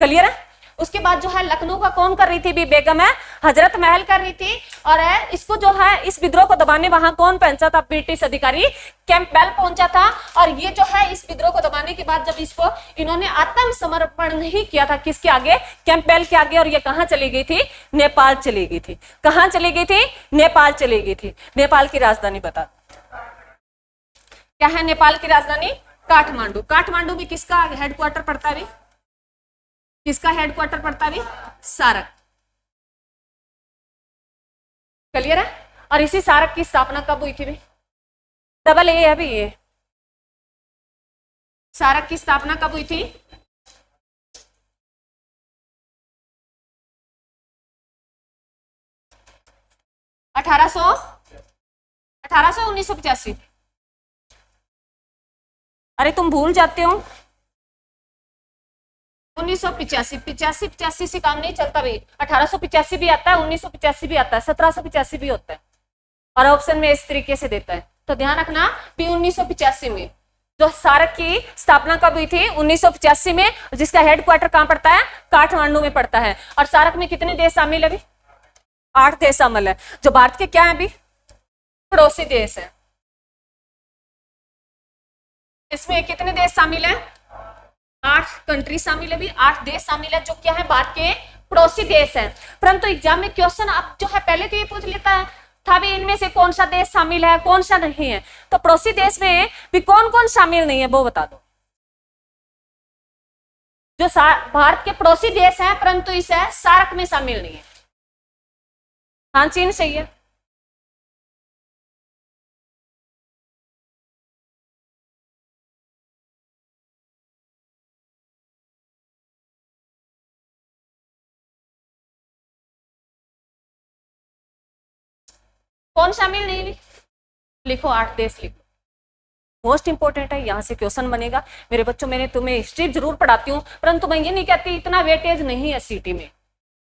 क्लियर है। उसके बाद जो है लखनऊ का कौन कर रही थी, भी बेगम है हजरत महल कर रही थी। और है इसको जो है इस विद्रोह को दबाने वहां कौन पहुंचा था, ब्रिटिश अधिकारी कैंपबेल पहुंचा था। और ये जो है इस विद्रोह को दबाने के बाद जब इसको इन्होंने आत्मसमर्पण नहीं किया था किसके आगे, कैंपबेल के आगे। और ये कहां चली गई थी, नेपाल चली गई थी। कहां चली गई थी, नेपाल चली गई थी। नेपाल की राजधानी बता क्या है, नेपाल की राजधानी काठमांडू। काठमांडू में किसका हेडक्वार्टर पड़ता है, किसका हेडक्वार्टर पड़ता है, सारक। क्लियर है। और इसी सारक की स्थापना कब हुई थी, डबल ए है भी ये। सारक की स्थापना कब हुई थी, अठारह सौ 1985। अरे तुम भूल जाते हो 1985, 85 से काम नहीं चलता भाई। 1885 भी आता है, 1985 भी आता है, 1785 भी होता है। और ऑप्शन में इस तरीके से देता है। तो ध्यान रखना भी 1985 में जो सारक की स्थापना कब हुई थी, 1985 में, जिसका हेडक्वार्टर कहां पड़ता है, काठमांडू में पड़ता है। और सारक में कितने देश शामिल है अभी, 8 देश शामिल है। जो भारत के क्या है अभी, पड़ोसी देश है। इसमें कितने देश शामिल है, 8 कंट्री शामिल है भी, 8 देश शामिल है जो क्या है, भारत के पड़ोसी देश हैं। परंतु एग्जाम में क्वेश्चन आप जो है पहले तो ये पूछ लेता है था भी इनमें से कौन सा देश शामिल है कौन सा नहीं है। तो पड़ोसी देश में भी कौन कौन शामिल नहीं है वो बता दो। जो भारत के पड़ोसी देश हैं परंतु इस सार्क में शामिल नहीं है। हाँ, चीन सही है। कौन शामिल नहीं, लिखो 8 देश लिखो। मोस्ट इंपोर्टेंट है, यहां से क्वेश्चन बनेगा। मेरे बच्चों, मैंने तुम्हें हिस्ट्री जरूर पढ़ाती हूँ परंतु मैं ये नहीं कहती इतना वेटेज नहीं है सीटी में।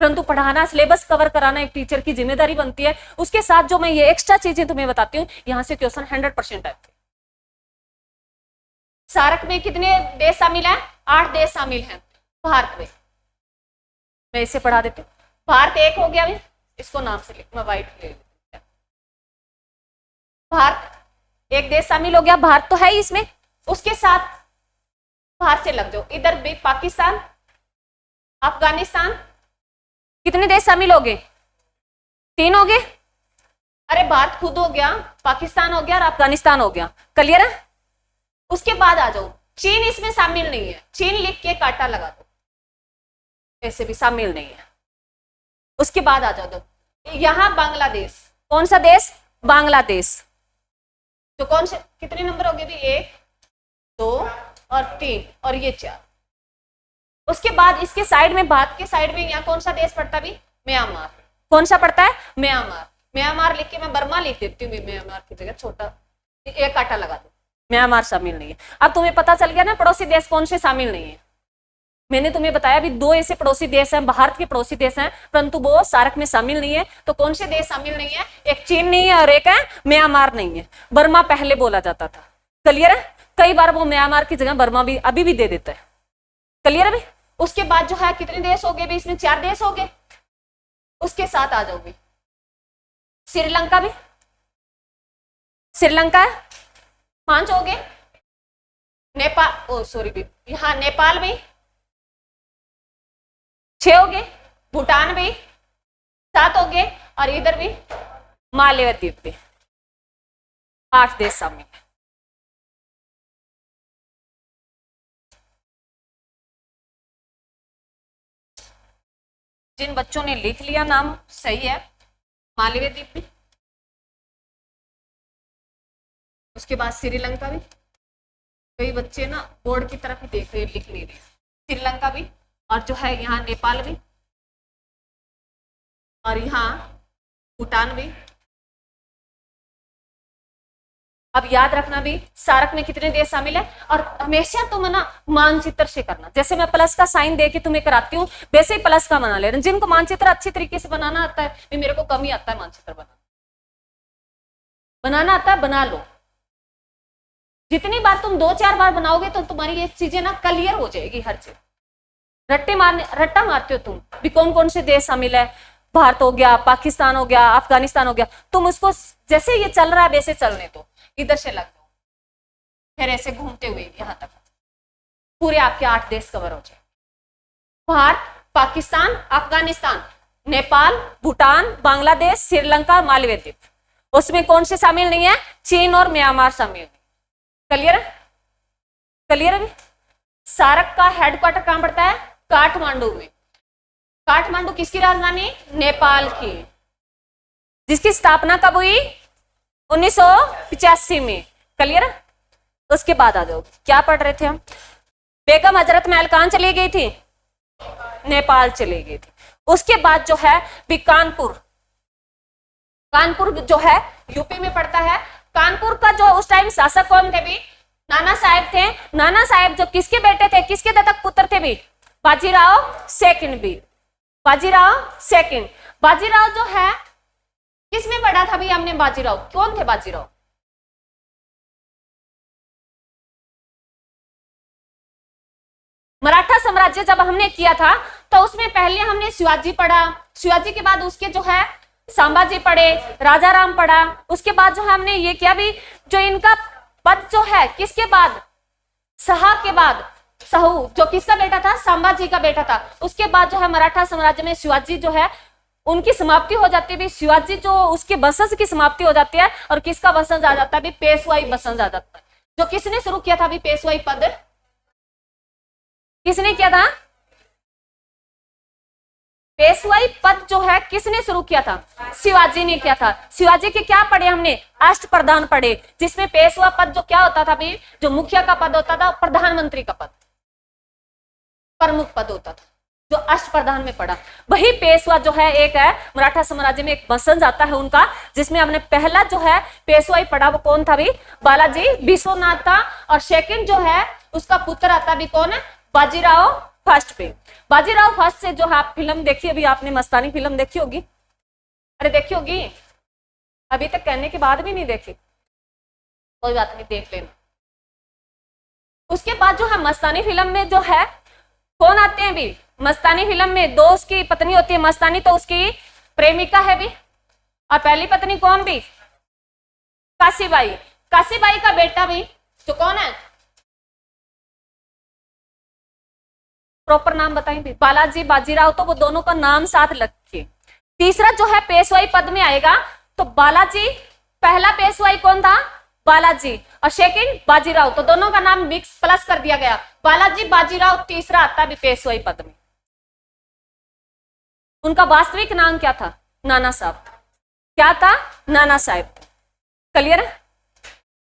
परंतु पढ़ाना, सिलेबस कवर कराना एक टीचर की जिम्मेदारी बनती है। उसके साथ जो मैं ये एक्स्ट्रा चीजें तुम्हें बताती हूँ, यहां से क्वेश्चन 100% आते हैं। सार्क में कितने देश शामिल हैं, 8 देश शामिल हैं। भारत में मैं इसे पढ़ा देती हूँ। भारत एक हो गया, इसको नाम से लिख, मैं वाइट ले लेती। भारत एक देश शामिल हो गया, भारत तो है ही इसमें। उसके साथ बाहर से लग जाओ, इधर भी पाकिस्तान, अफगानिस्तान, कितने देश शामिल हो गए, 3 हो गए। अरे भारत खुद हो गया, पाकिस्तान हो गया और अफगानिस्तान हो गया। क्लियर है। उसके बाद आ जाओ, चीन इसमें शामिल नहीं है। चीन लिख के कांटा लगा दो, ऐसे भी शामिल नहीं है। उसके बाद आ जाओ दो यहां बांग्लादेश। कौन सा देश, बांग्लादेश। तो कौन से कितने नंबर हो गए भी, 1 2 और 3 और ये 4। उसके बाद इसके साइड में, भारत के साइड में यहाँ कौन सा देश पड़ता भी, म्यांमार। कौन सा पड़ता है, म्यांमार। म्यांमार लिख के मैं बर्मा लिख देती हूँ, म्यांमार की जगह छोटा एक कांटा लगा दो, म्यांमार शामिल नहीं है। अब तुम्हें पता चल गया ना पड़ोसी देश कौन से शामिल नहीं है। मैंने तुम्हें बताया अभी 2 ऐसे पड़ोसी देश हैं, भारत के पड़ोसी देश हैं, परंतु वो सार्क में शामिल नहीं है। तो कौन से देश शामिल नहीं है? एक चीन नहीं है और एक है म्यांमार नहीं है। बर्मा पहले बोला जाता था, क्लियर है? कई बार वो म्यांमार की जगह बर्मा भी अभी भी दे देता है, क्लियर है भाई? उसके बाद जो है कितने देश हो गए भाई? इसमें 4 देश हो गए। उसके साथ आ जाओगे श्रीलंका भी, श्रीलंका 5 हो गए, नेपाल, ओ सॉरी भी, यहाँ नेपाल भी 6 हो गए, भूटान भी 7 हो गए, और इधर भी मालदीव भी 8 देश शामिल है। जिन बच्चों ने लिख लिया नाम सही है, मालदीव भी, उसके बाद श्रीलंका भी। कई बच्चे ना बोर्ड की तरफ ही देख रहे, लिख नहीं रहे। श्रीलंका भी, और जो है यहाँ नेपाल भी, और यहाँ भूटान भी। अब याद रखना भी सार्क में कितने देश शामिल है, और हमेशा तुम ना मानचित्र से करना। जैसे मैं प्लस का साइन दे के तुम्हें कराती हूँ, वैसे ही प्लस का बना लेना। जिनको मानचित्र अच्छी तरीके से बनाना आता है, मेरे को कम ही आता है मानचित्र बनाना आता है, बना लो। जितनी बार तुम 2-4 बार बनाओगे तो तुम्हारी ये चीजें ना क्लियर हो जाएगी हर चीज। रट्टा मारते हो तुम भी, कौन कौन से देश शामिल है, भारत हो गया, पाकिस्तान हो गया, अफगानिस्तान हो गया। तुम उसको जैसे ये चल रहा है वैसे चलने दो, इधर से लग दो, फिर ऐसे घूमते हुए यहां तक पूरे आपके 8 देश कवर हो जाए। भारत, पाकिस्तान, अफगानिस्तान, नेपाल, भूटान, बांग्लादेश, श्रीलंका, मालदीव। उसमें कौन से शामिल नहीं है? चीन और म्यांमार शामिल नहीं। क्लियर है? क्लियर है? सार्क का हेडक्वार्टर कहां पड़ता है? काठमांडू में। काठमांडू किसकी राजधानी? नेपाल की। जिसकी स्थापना कब हुई? 1985 में। क्लियर है? उसके बाद आ जाओ, क्या पढ़ रहे थे हम? बेगम हजरत महल कहां चली गई थी? नेपाल चली गई थी। उसके बाद जो है भी कानपुर, कानपुर जो है यूपी में पड़ता है। कानपुर का जो उस टाइम शासक कौन थे भी? नाना साहेब थे। नाना साहेब जो किसके बेटे थे, किसके दत्तक पुत्र थे भी? बाजीराव सेकंड भी, बाजीराव सेकंड। बाजीराव जो है किसमें पढ़ा था भी हमने? बाजीराव कौन थे? बाजीराव मराठा साम्राज्य जब हमने किया था तो उसमें पहले हमने शिवाजी पढ़ा, शिवाजी के बाद उसके जो है संभाजी पढ़े, राजा राम पढ़ा। उसके बाद जो है हमने ये किया भी, जो इनका पद जो है किसके बाद? शाह के बाद साहू, जो किसका बेटा था? संभाजी का बेटा था। उसके बाद जो है मराठा साम्राज्य में शिवाजी जो है उनकी समाप्ति हो जाती है। शिवाजी जो उसके वंशज की समाप्ति हो जाती है, और किसका वंशज आ जाता है? पेशवाई वंशज आ जाता है। जो किसने शुरू किया था भी पेशवाई पद? किसने किया था? पेशवाई पद जो है किसने शुरू किया था? शिवाजी ने किया था। शिवाजी के क्या पढ़े हमने? अष्टप्रधान पढ़े, जिसमें पेशवा पद जो क्या होता था भी? जो मुखिया का पद होता था, प्रधानमंत्री का पद, प्रमुख पद होता था, जो अष्टप्रधान में पढ़ा। वही पेशवा जो है एक है मराठा साम्राज्य में एक वंशज आता है उनका, जिसमें हमने पहला जो है पेशवाई पढ़ा वो कौन था भी? बालाजी विश्वनाथ था। और सेकंड जो है उसका पुत्र आता भी कौन है? बाजीराव फर्स्ट पे। बाजीराव फर्स्ट से जो है आप फिल्म देखी, अभी आपने मस्तानी फिल्म देखी होगी? अरे देखी होगी, अभी तक कहने के बाद भी नहीं देखी, कोई बात नहीं, देख लेना। उसके बाद जो है मस्तानी फिल्म में जो है कौन आते हैं भी? मस्तानी फिल्म में दो उसकी पत्नी होती है। मस्तानी तो उसकी प्रेमिका है भी, और पहली पत्नी कौन भी? काशीबाई। काशीबाई का बेटा भी जो कौन है? प्रॉपर नाम बताएंगे? बालाजी, बाजीराव, तो वो दोनों का नाम साथ रखिए। तीसरा जो है पेशवाई पद में आएगा तो बालाजी, पहला पेशवाई कौन था? बालाजी, और सेकंड बाजीराव, तो दोनों का नाम मिक्स प्लस कर दिया गया, बालाजी बाजीराव। तीसरा आता भी पेशवाई पद में। उनका वास्तविक नाम क्या था? नाना साहब। क्या था? नाना साहब। क्लियर है?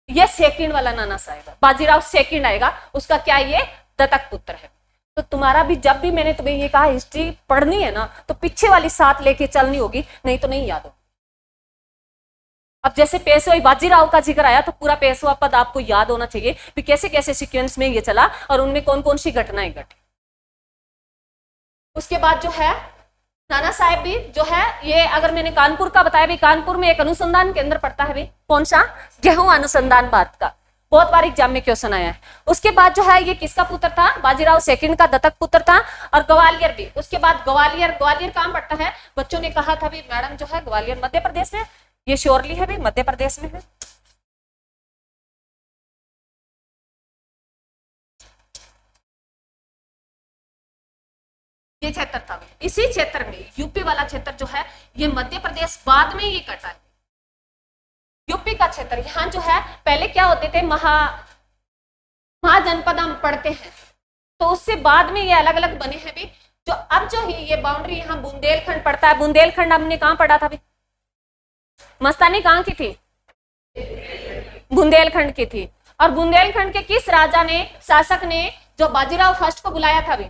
ये सेकंड वाला नाना साहब है, बाजीराव सेकंड आएगा। उसका क्या? ये दत्तक पुत्र है। तो तुम्हारा भी जब भी मैंने तुम्हें ये कहा हिस्ट्री पढ़नी है ना, तो पीछे वाली साथ लेके चलनी होगी, नहीं तो नहीं याद होगी। अब जैसे पेशवाई बाजीराव का जिक्र आया तो पूरा पेशवा पद आपको याद होना चाहिए कि कैसे कैसे सीक्वेंस में ये चला और उनमें कौन कौन सी घटनाएं घटी। उसके बाद जो है नाना साहेब भी जो है, ये अगर मैंने कानपुर का बताया भी, कानपुर में एक अनुसंधान केंद्र पड़ता है भी, कौन सा, गेहूं अनुसंधान भारत का, बहुत बार एग्जाम में क्वेश्चन आया है। उसके बाद जो है ये किसका पुत्र था, बाजीराव सेकंड का दत्तक पुत्र था। और ग्वालियर भी, उसके बाद ग्वालियर, ग्वालियर कहां पड़ता है, बच्चों ने कहा था भी मैडम जो है ग्वालियर मध्य प्रदेश में, ये श्योरली है भी मध्य प्रदेश में है। ये क्षेत्र था, इसी क्षेत्र में यूपी वाला क्षेत्र जो है ये मध्य प्रदेश बाद में ये कटा है। यूपी का क्षेत्र यहाँ जो है पहले क्या होते थे, महाजनपद हम पढ़ते हैं, तो उससे बाद में ये अलग अलग बने हैं भी। जो अब जो है ये बाउंड्री यहाँ बुंदेलखंड पड़ता है, बुंदेलखंड हमने कहाँ पढ़ा था भी, मस्तानी कहाँ की थी, बुंदेलखंड की थी। और बुंदेलखंड के किस राजा ने, शासक ने जो बाजीराव फर्स्ट को बुलाया था भी,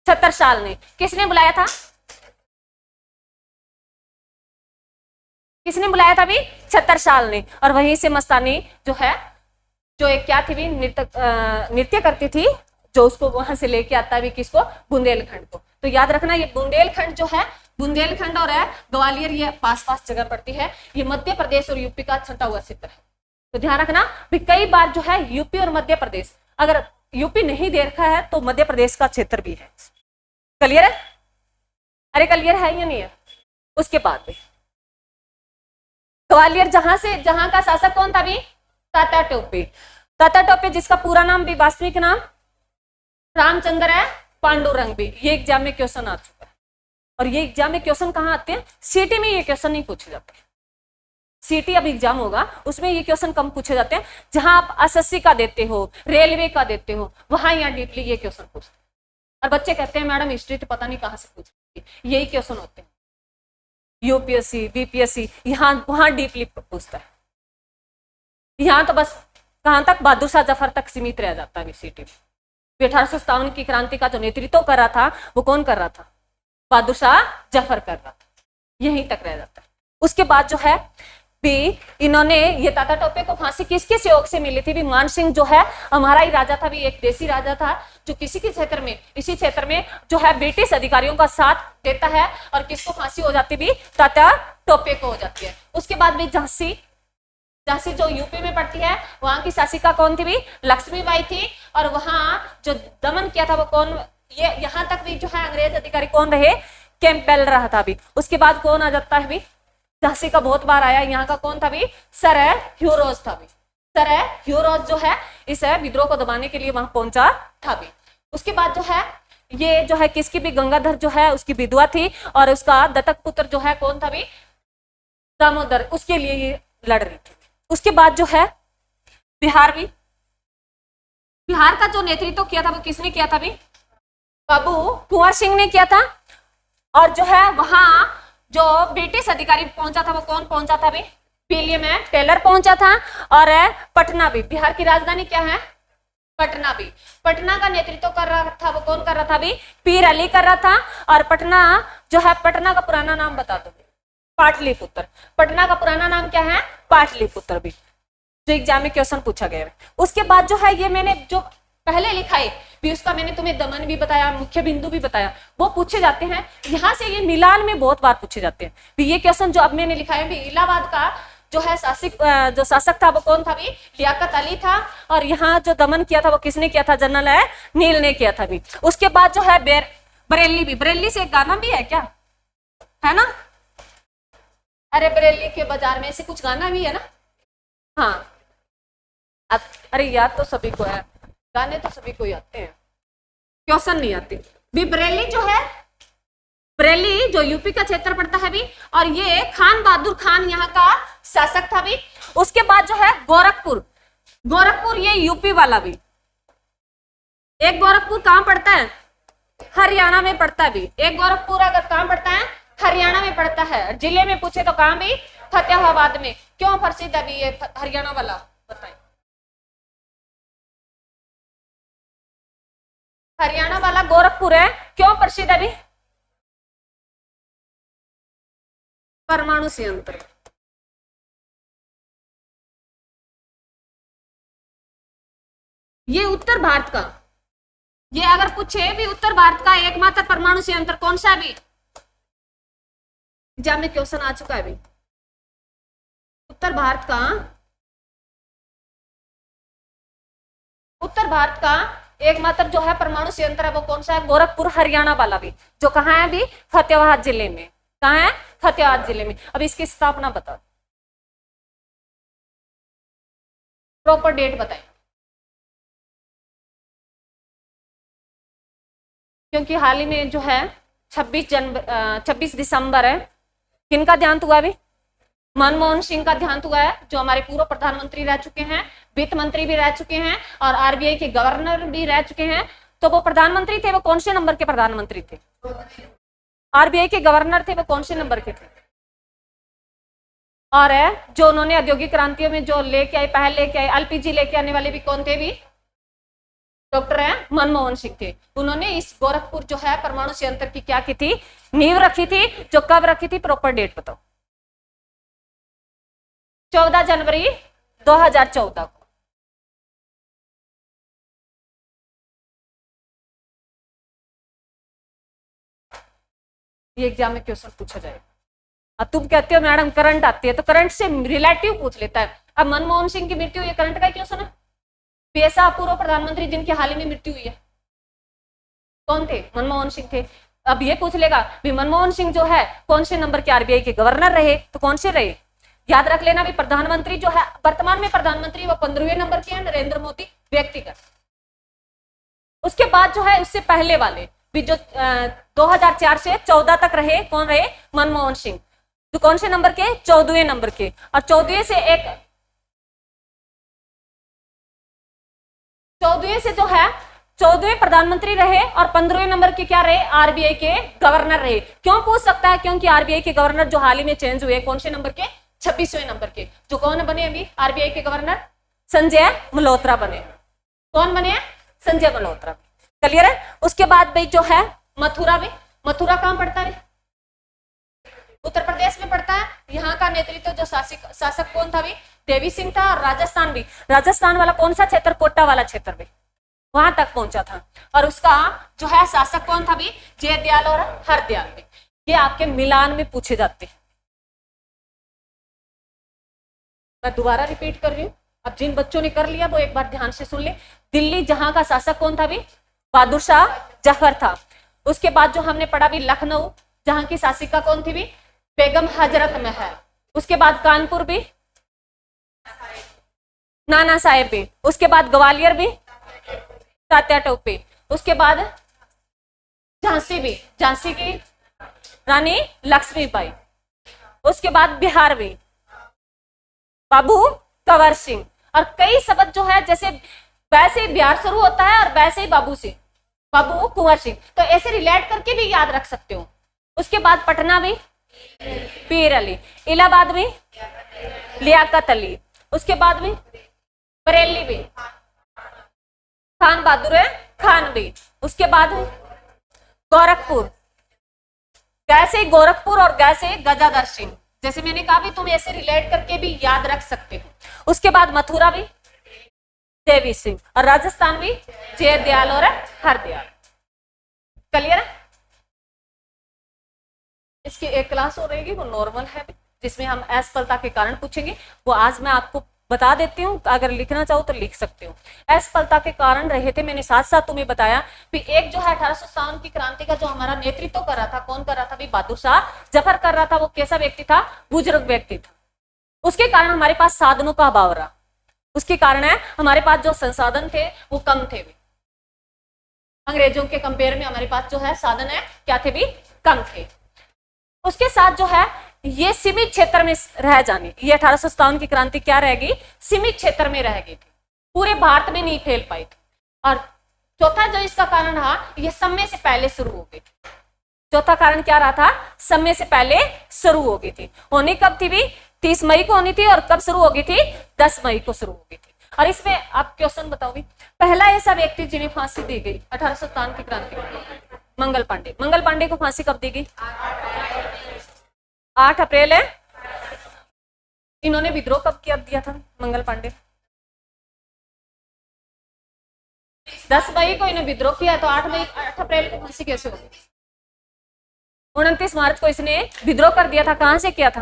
छत्रसाल ने, किसने बुलाया था, किसने बुलाया था भी, छत्रसाल ने। और वहीं से मस्तानी जो है, जो एक क्या थी भी, नृत्य करती थी, जो उसको वहां से लेके आता है भी किसको, बुंदेलखंड को। तो याद रखना ये बुंदेलखंड जो है, बुंदेलखंड और ग्वालियर ये पास पास जगह पड़ती है, ये मध्य प्रदेश और यूपी का छटा हुआ क्षेत्र है। तो ध्यान रखना भी, कई बार जो है यूपी और मध्य प्रदेश, अगर यूपी नहीं दे रखा है तो मध्य प्रदेश का क्षेत्र भी है। क्लियर है, अरे क्लियर है या नहीं है। उसके बाद भी ग्वालियर जहां का शासक कौन था भी, तात्या टोपे। तात्या टोपे जिसका पूरा नाम भी, वास्तविक नाम रामचंद्र है पांडुरंग भी। ये एग्जाम में क्वेश्चन आ चुका है। और ये एग्जाम में क्वेश्चन कहाँ आते हैं, सीटी में ये क्वेश्चन नहीं पूछे जाते। सीटी अब एग्जाम होगा उसमें ये क्वेश्चन कम पूछे जाते हैं। जहां आप एसएससी का देते हो, रेलवे का देते हो, वहां यहाँ डीपली ये क्वेश्चन पूछते हैं। और बच्चे कहते हैं मैडम हिस्ट्री तो पता नहीं कहाँ से पूछ, यही क्वेश्चन होते हैं। यूपीएससी, बीपीएससी यहाँ वहां डीपली पूछता है। यहाँ तो बस कहां तक, बहादुर शाह जफर तक सीमित रह जाता है सीटी में। 1857 की क्रांति का जो नेतृत्व कर रहा था वो कौन कर रहा था, बहादुर शाह जफर कर रहा था, यहीं तक रह जाता है। उसके बाद जो है भी इन्होंने, ये तात्या टोपे को फांसी किसके सहयोग से मिली थी भी, मान सिंह जो है हमारा ही राजा था भी, एक देसी राजा था जो किसी के क्षेत्र में, इसी क्षेत्र में जो है ब्रिटिश अधिकारियों का साथ देता है और किसको फांसी हो जाती भी, तात्या टोपे को हो जाती है। उसके बाद भी झांसी जो यूपी में पड़ती है, वहां की शासिका कौन थी भी, लक्ष्मीबाई थी। और वहां जो दमन किया था वो कौन, ये यहाँ तक भी जो है अंग्रेज अधिकारी कौन रहे, कैंपबेल रहा था भी। उसके बाद कौन आ जाता है भी, झांसी का बहुत बार आया, यहाँ का कौन था भी, सर ह्यू रोज था भी। सर ह्यू रोज जो है इस विद्रोह को दबाने के लिए वहां पहुंचा था भी। उसके बाद जो है ये जो है किसकी भी, गंगाधर जो है उसकी विधवा थी और उसका दत्तक पुत्र जो है कौन था भी, दामोदर, उसके लिए ये लड़ रही थी। उसके बाद जो है बिहार भी, बिहार का जो नेतृत्व किया था वो किसने किया था भी, बाबू कुंवर सिंह ने किया था। और जो है वहां जो ब्रिटिश अधिकारी पहुंचा था वो कौन पहुंचा था भी, विलियम टेलर पहुंचा था। और पटना भी, बिहार की राजधानी क्या है, पटना भी। पटना का नेतृत्व कर रहा था वो कौन कर रहा था भी, पीर अली कर रहा था। और पटना जो है, पटना का पुराना नाम बता दो, पाटलिपुत्र। पटना का पुराना नाम क्या है, पाटलिपुत्र भी, जो एग्जाम में क्वेश्चन पूछा गया है। उसके बाद जो है ये मैंने जो पहले लिखा है भी, उसका मैंने तुम्हें दमन भी बताया, मुख्य बिंदु भी बताया, वो पूछे जाते हैं। यहाँ से ये मिलान में बहुत बार पूछे जाते हैं भी। ये क्वेश्चन जो अब मैंने लिखा है भी, इलाहाबाद का जो है जो शासक था वो कौन था भी, लियाकत अली था। और यहाँ जो दमन किया था वो किसने किया था, जनरल नील ने किया था भी। उसके बाद जो है बरेली भी, बरेली से एक गाना भी है क्या, है ना, अरे बरेली के बाजार में, ऐसे कुछ गाना भी है ना। हाँ अरे याद तो सभी को है, गाने तो सभी को ही आते हैं, क्वेश्चन नहीं आते भी। बरेली जो है, बरेली जो यूपी का क्षेत्र पड़ता है भी, और ये खान बहादुर खान यहाँ का शासक था भी। उसके बाद जो है गोरखपुर, गोरखपुर ये यूपी वाला भी, एक गोरखपुर कहाँ पड़ता है, हरियाणा में पड़ता है भी। एक गोरखपुर अगर कहाँ पड़ता है, हरियाणा में पड़ता है। जिले में पूछे तो कहाँ भी, फतेहाबाद में। क्यों प्रसिद्ध है भी ये हरियाणा वाला, बताएं। हरियाणा वाला गोरखपुर है, क्यों प्रसिद्ध है भी, परमाणु संयंत्र। ये उत्तर भारत का, ये अगर पूछे भी उत्तर भारत का एकमात्र परमाणु संयंत्र कौन सा है भी, एग्जाम में क्वेश्चन आ चुका है भी, उत्तर भारत का, उत्तर भारत का एकमात्र जो है परमाणु संयंत्र है वो कौन सा है, गोरखपुर हरियाणा वाला भी, जो कहाँ है अभी, फतेहाबाद जिले में। कहाँ है, फतेहाबाद जिले में। अब इसकी स्थापना बताओ, प्रॉपर डेट बताएं, क्योंकि हाल ही में जो है 26 दिसंबर है, किनका देहांत हुआ अभी, मनमोहन सिंह का देहांत हुआ है, जो हमारे पूर्व प्रधानमंत्री रह चुके हैं, वित्त मंत्री भी रह चुके हैं और आरबीआई के गवर्नर भी रह चुके हैं। तो वो प्रधानमंत्री थे, वो कौन से नंबर के प्रधानमंत्री थे, आरबीआई के गवर्नर थे, वो कौन से नंबर के थे, और है जो उन्होंने औद्योगिक क्रांतियों में जो लेके आए, पहले लेके आए एलपीजी लेके आने वाले भी कौन थे भी, डॉक्टर है मनमोहन सिंह थे। उन्होंने इस गोरखपुर जो है परमाणु संयंत्र की क्या की थी, नींव रखी थी, जो कब रखी थी, प्रॉपर डेट बताओ। 14 जनवरी 2014 को। ये एग्जाम में क्वेश्चन पूछा जाएगा। अब तुम कहते हो मैडम करंट आती है, तो करंट से रिलेटिव पूछ लेता है। अब मनमोहन सिंह की मृत्यु, ये करंट का क्वेश्चन है। ऐसा पूर्व प्रधानमंत्री जिनकी हाल ही में मृत्यु हुई है कौन थे, मनमोहन सिंह थे। अब ये पूछ लेगा भी मनमोहन सिंह जो है कौन से नंबर के आरबीआई के गवर्नर रहे, तो कौन से रहे, याद रख लेना भी। प्रधानमंत्री जो है वर्तमान में प्रधानमंत्री वो 15वें नंबर के हैं, नरेंद्र मोदी व्यक्तिगत। उसके बाद जो है उससे पहले वाले भी जो 2004 से 14 तक रहे, कौन रहे, मनमोहन सिंह, तो कौन से नंबर के, 14वें नंबर के। और 14वें से एक 14वें से जो है 14वें प्रधानमंत्री रहे और 15वें नंबर के क्या रहे, आरबीआई के गवर्नर रहे। क्यों पूछ सकता है, क्योंकि आरबीआई के गवर्नर जो हाल ही में चेंज हुए कौन से नंबर के, 26वें नंबर के। जो कौन बने अभी आरबीआई के गवर्नर, संजय मल्होत्रा बने। कौन बने, संजय मल्होत्रा। क्लियर है। उसके बाद भाई जो है मथुरा भी, मथुरा कहां पड़ता है, उत्तर प्रदेश में पड़ता है। यहाँ का नेतृत्व जो शासक कौन था भी, देवी सिंह था। और राजस्थान भी, राजस्थान वाला कौन सा क्षेत्र, कोटा वाला क्षेत्र भी वहां तक पहुंचा था। और उसका जो है शासक कौन था भी, जयदयाल और हरदयाल भी। ये आपके मिलान में पूछे जाते हैं। मैं दोबारा रिपीट कर रही हूँ, अब जिन बच्चों ने कर लिया वो एक बार ध्यान से सुन ले। दिल्ली जहां का शासक कौन था भी, बहादुर शाह जफर था। उसके बाद जो हमने पढ़ा भी लखनऊ, जहां की शासिका कौन थी भी, बेगम हजरत महल। उसके बाद कानपुर भी, नाना साहेब भी। उसके बाद ग्वालियर भी, तात्या टोपे। उसके बाद झांसी भी, झांसी की रानी लक्ष्मीबाई। उसके बाद बिहार भी, बाबू कंवर सिंह। और कई शब्द जो है जैसे वैसे ही बिहार शुरू होता है और वैसे ही बाबू सिंह, बाबू कुंवर सिंह, तो ऐसे रिलेट करके भी याद रख सकते हो। उसके बाद पटना भी पीर अली, इलाहाबाद भी लियाकत अली। उसके बाद भी बरेली भी खान बहादुर खान भी। उसके बाद गोरखपुर, कैसे ही गोरखपुर और कैसे ही गजाधर सिंह। जैसे मैंने कहा भी तुम ऐसे रिलेट करके भी याद रख सकते हो। उसके बाद मथुरा भी देवी सिंह और राजस्थान भी जयदयाल और हरदयाल। क्लियर है। इसकी एक क्लास हो रहेगी, वो नॉर्मल है जिसमें हम असफलता के कारण पूछेंगे। वो आज मैं आपको बता देती हूँ, अगर लिखना चाहो तो लिख सकते हो। असफलता के कारण रहे थे, मैंने साथ साथ तुम्हें बताया कि एक जो है 1857 की क्रांति का जो हमारा नेतृत्व कर रहा था, कौन कर रहा था भी, बहादुर शाह जफर कर रहा था। वो कैसा व्यक्ति था, बुजुर्ग व्यक्ति था। उसके कारण हमारे पास साधनों का अभाव रहा। उसके कारण है हमारे पास जो संसाधन थे वो कम थे भी। अंग्रेजों के कंपेयर में हमारे पास जो है साधन है क्या थे भी, कम थे। उसके साथ जो है ये सीमित क्षेत्र में रह जाने, ये 1857 की क्रांति क्या रहेगी, सीमित क्षेत्र में रह गई थी, पूरे भारत में नहीं फैल पाई थी। और चौथा जो इसका कारण रहा, ये समय से पहले शुरू हो गई थी। चौथा कारण क्या रहा था, समय से पहले शुरू हो गई थी। होनी कब थी भी, 30 मई को होनी थी। और कब शुरू हो गई थी, 10 मई को शुरू हो गई थी। और इसमें आप क्वेश्चन बताओ भी, पहला ऐसा व्यक्ति जिन्हें फांसी दी गई 1857 की क्रांति में, मंगल पांडे। मंगल पांडे को फांसी कब दी गई, 8 अप्रैल है। इन्होंने विद्रोह कब किया दिया था मंगल पांडे, 10 मई को इन्हें विद्रोह किया, तो 8 अप्रैल को फांसी कैसे होगी? 29 मार्च को इसने विद्रोह कर दिया था। कहां से किया था?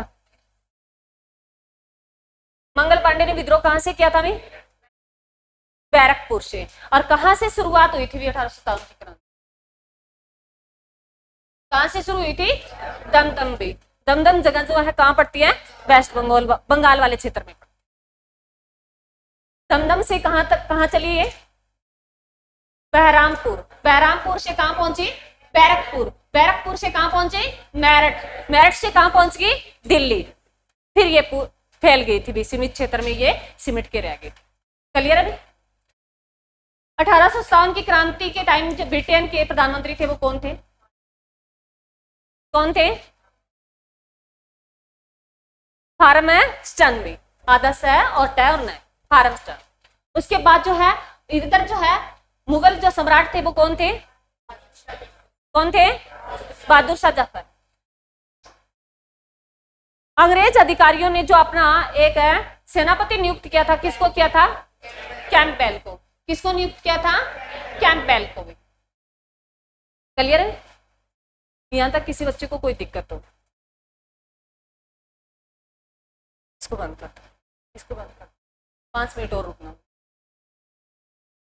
मंगल पांडे ने विद्रोह कहां से किया था भाई? बैरकपुर से। और कहां से शुरुआत हुई थी 1857 की क्रांति? कहां से शुरू हुई थी? दमदम भी। दमदम जगह जो है कहां पड़ती है? वेस्ट बंगाल, बंगाल वाले क्षेत्र में। दमदम से कहां तक, कहां चली ये? बहरामपुर। बहरामपुर से कहां पहुंची? बैरकपुर। बैरकपुर से कहां पहुंची? मेरठ। मेरठ से कहां पहुंच गई? दिल्ली। फिर ये फैल गई थी, सीमित क्षेत्र में ये सिमट के रह गई। क्लियर है? 1857 की क्रांति के टाइम जो ब्रिटेन के प्रधानमंत्री थे वो कौन थे? कौन थे? फार्मस्टन। भी आधा स और ट और न, फार्मस्टन। उसके बाद जो है इधर जो है मुगल जो सम्राट थे वो कौन थे? कौन थे? बहादुर शाह जफर। अंग्रेज अधिकारियों ने जो अपना एक सेनापति नियुक्त किया था, किसको किया था? कैंपबेल को। किसको नियुक्त किया था? कैंपबेल को भी। क्लियर है? यहां तक किसी बच्चे को कोई दिक्कत हो? इसको बंद कर, इसको बंद कर, 5 मिनट और रुकना।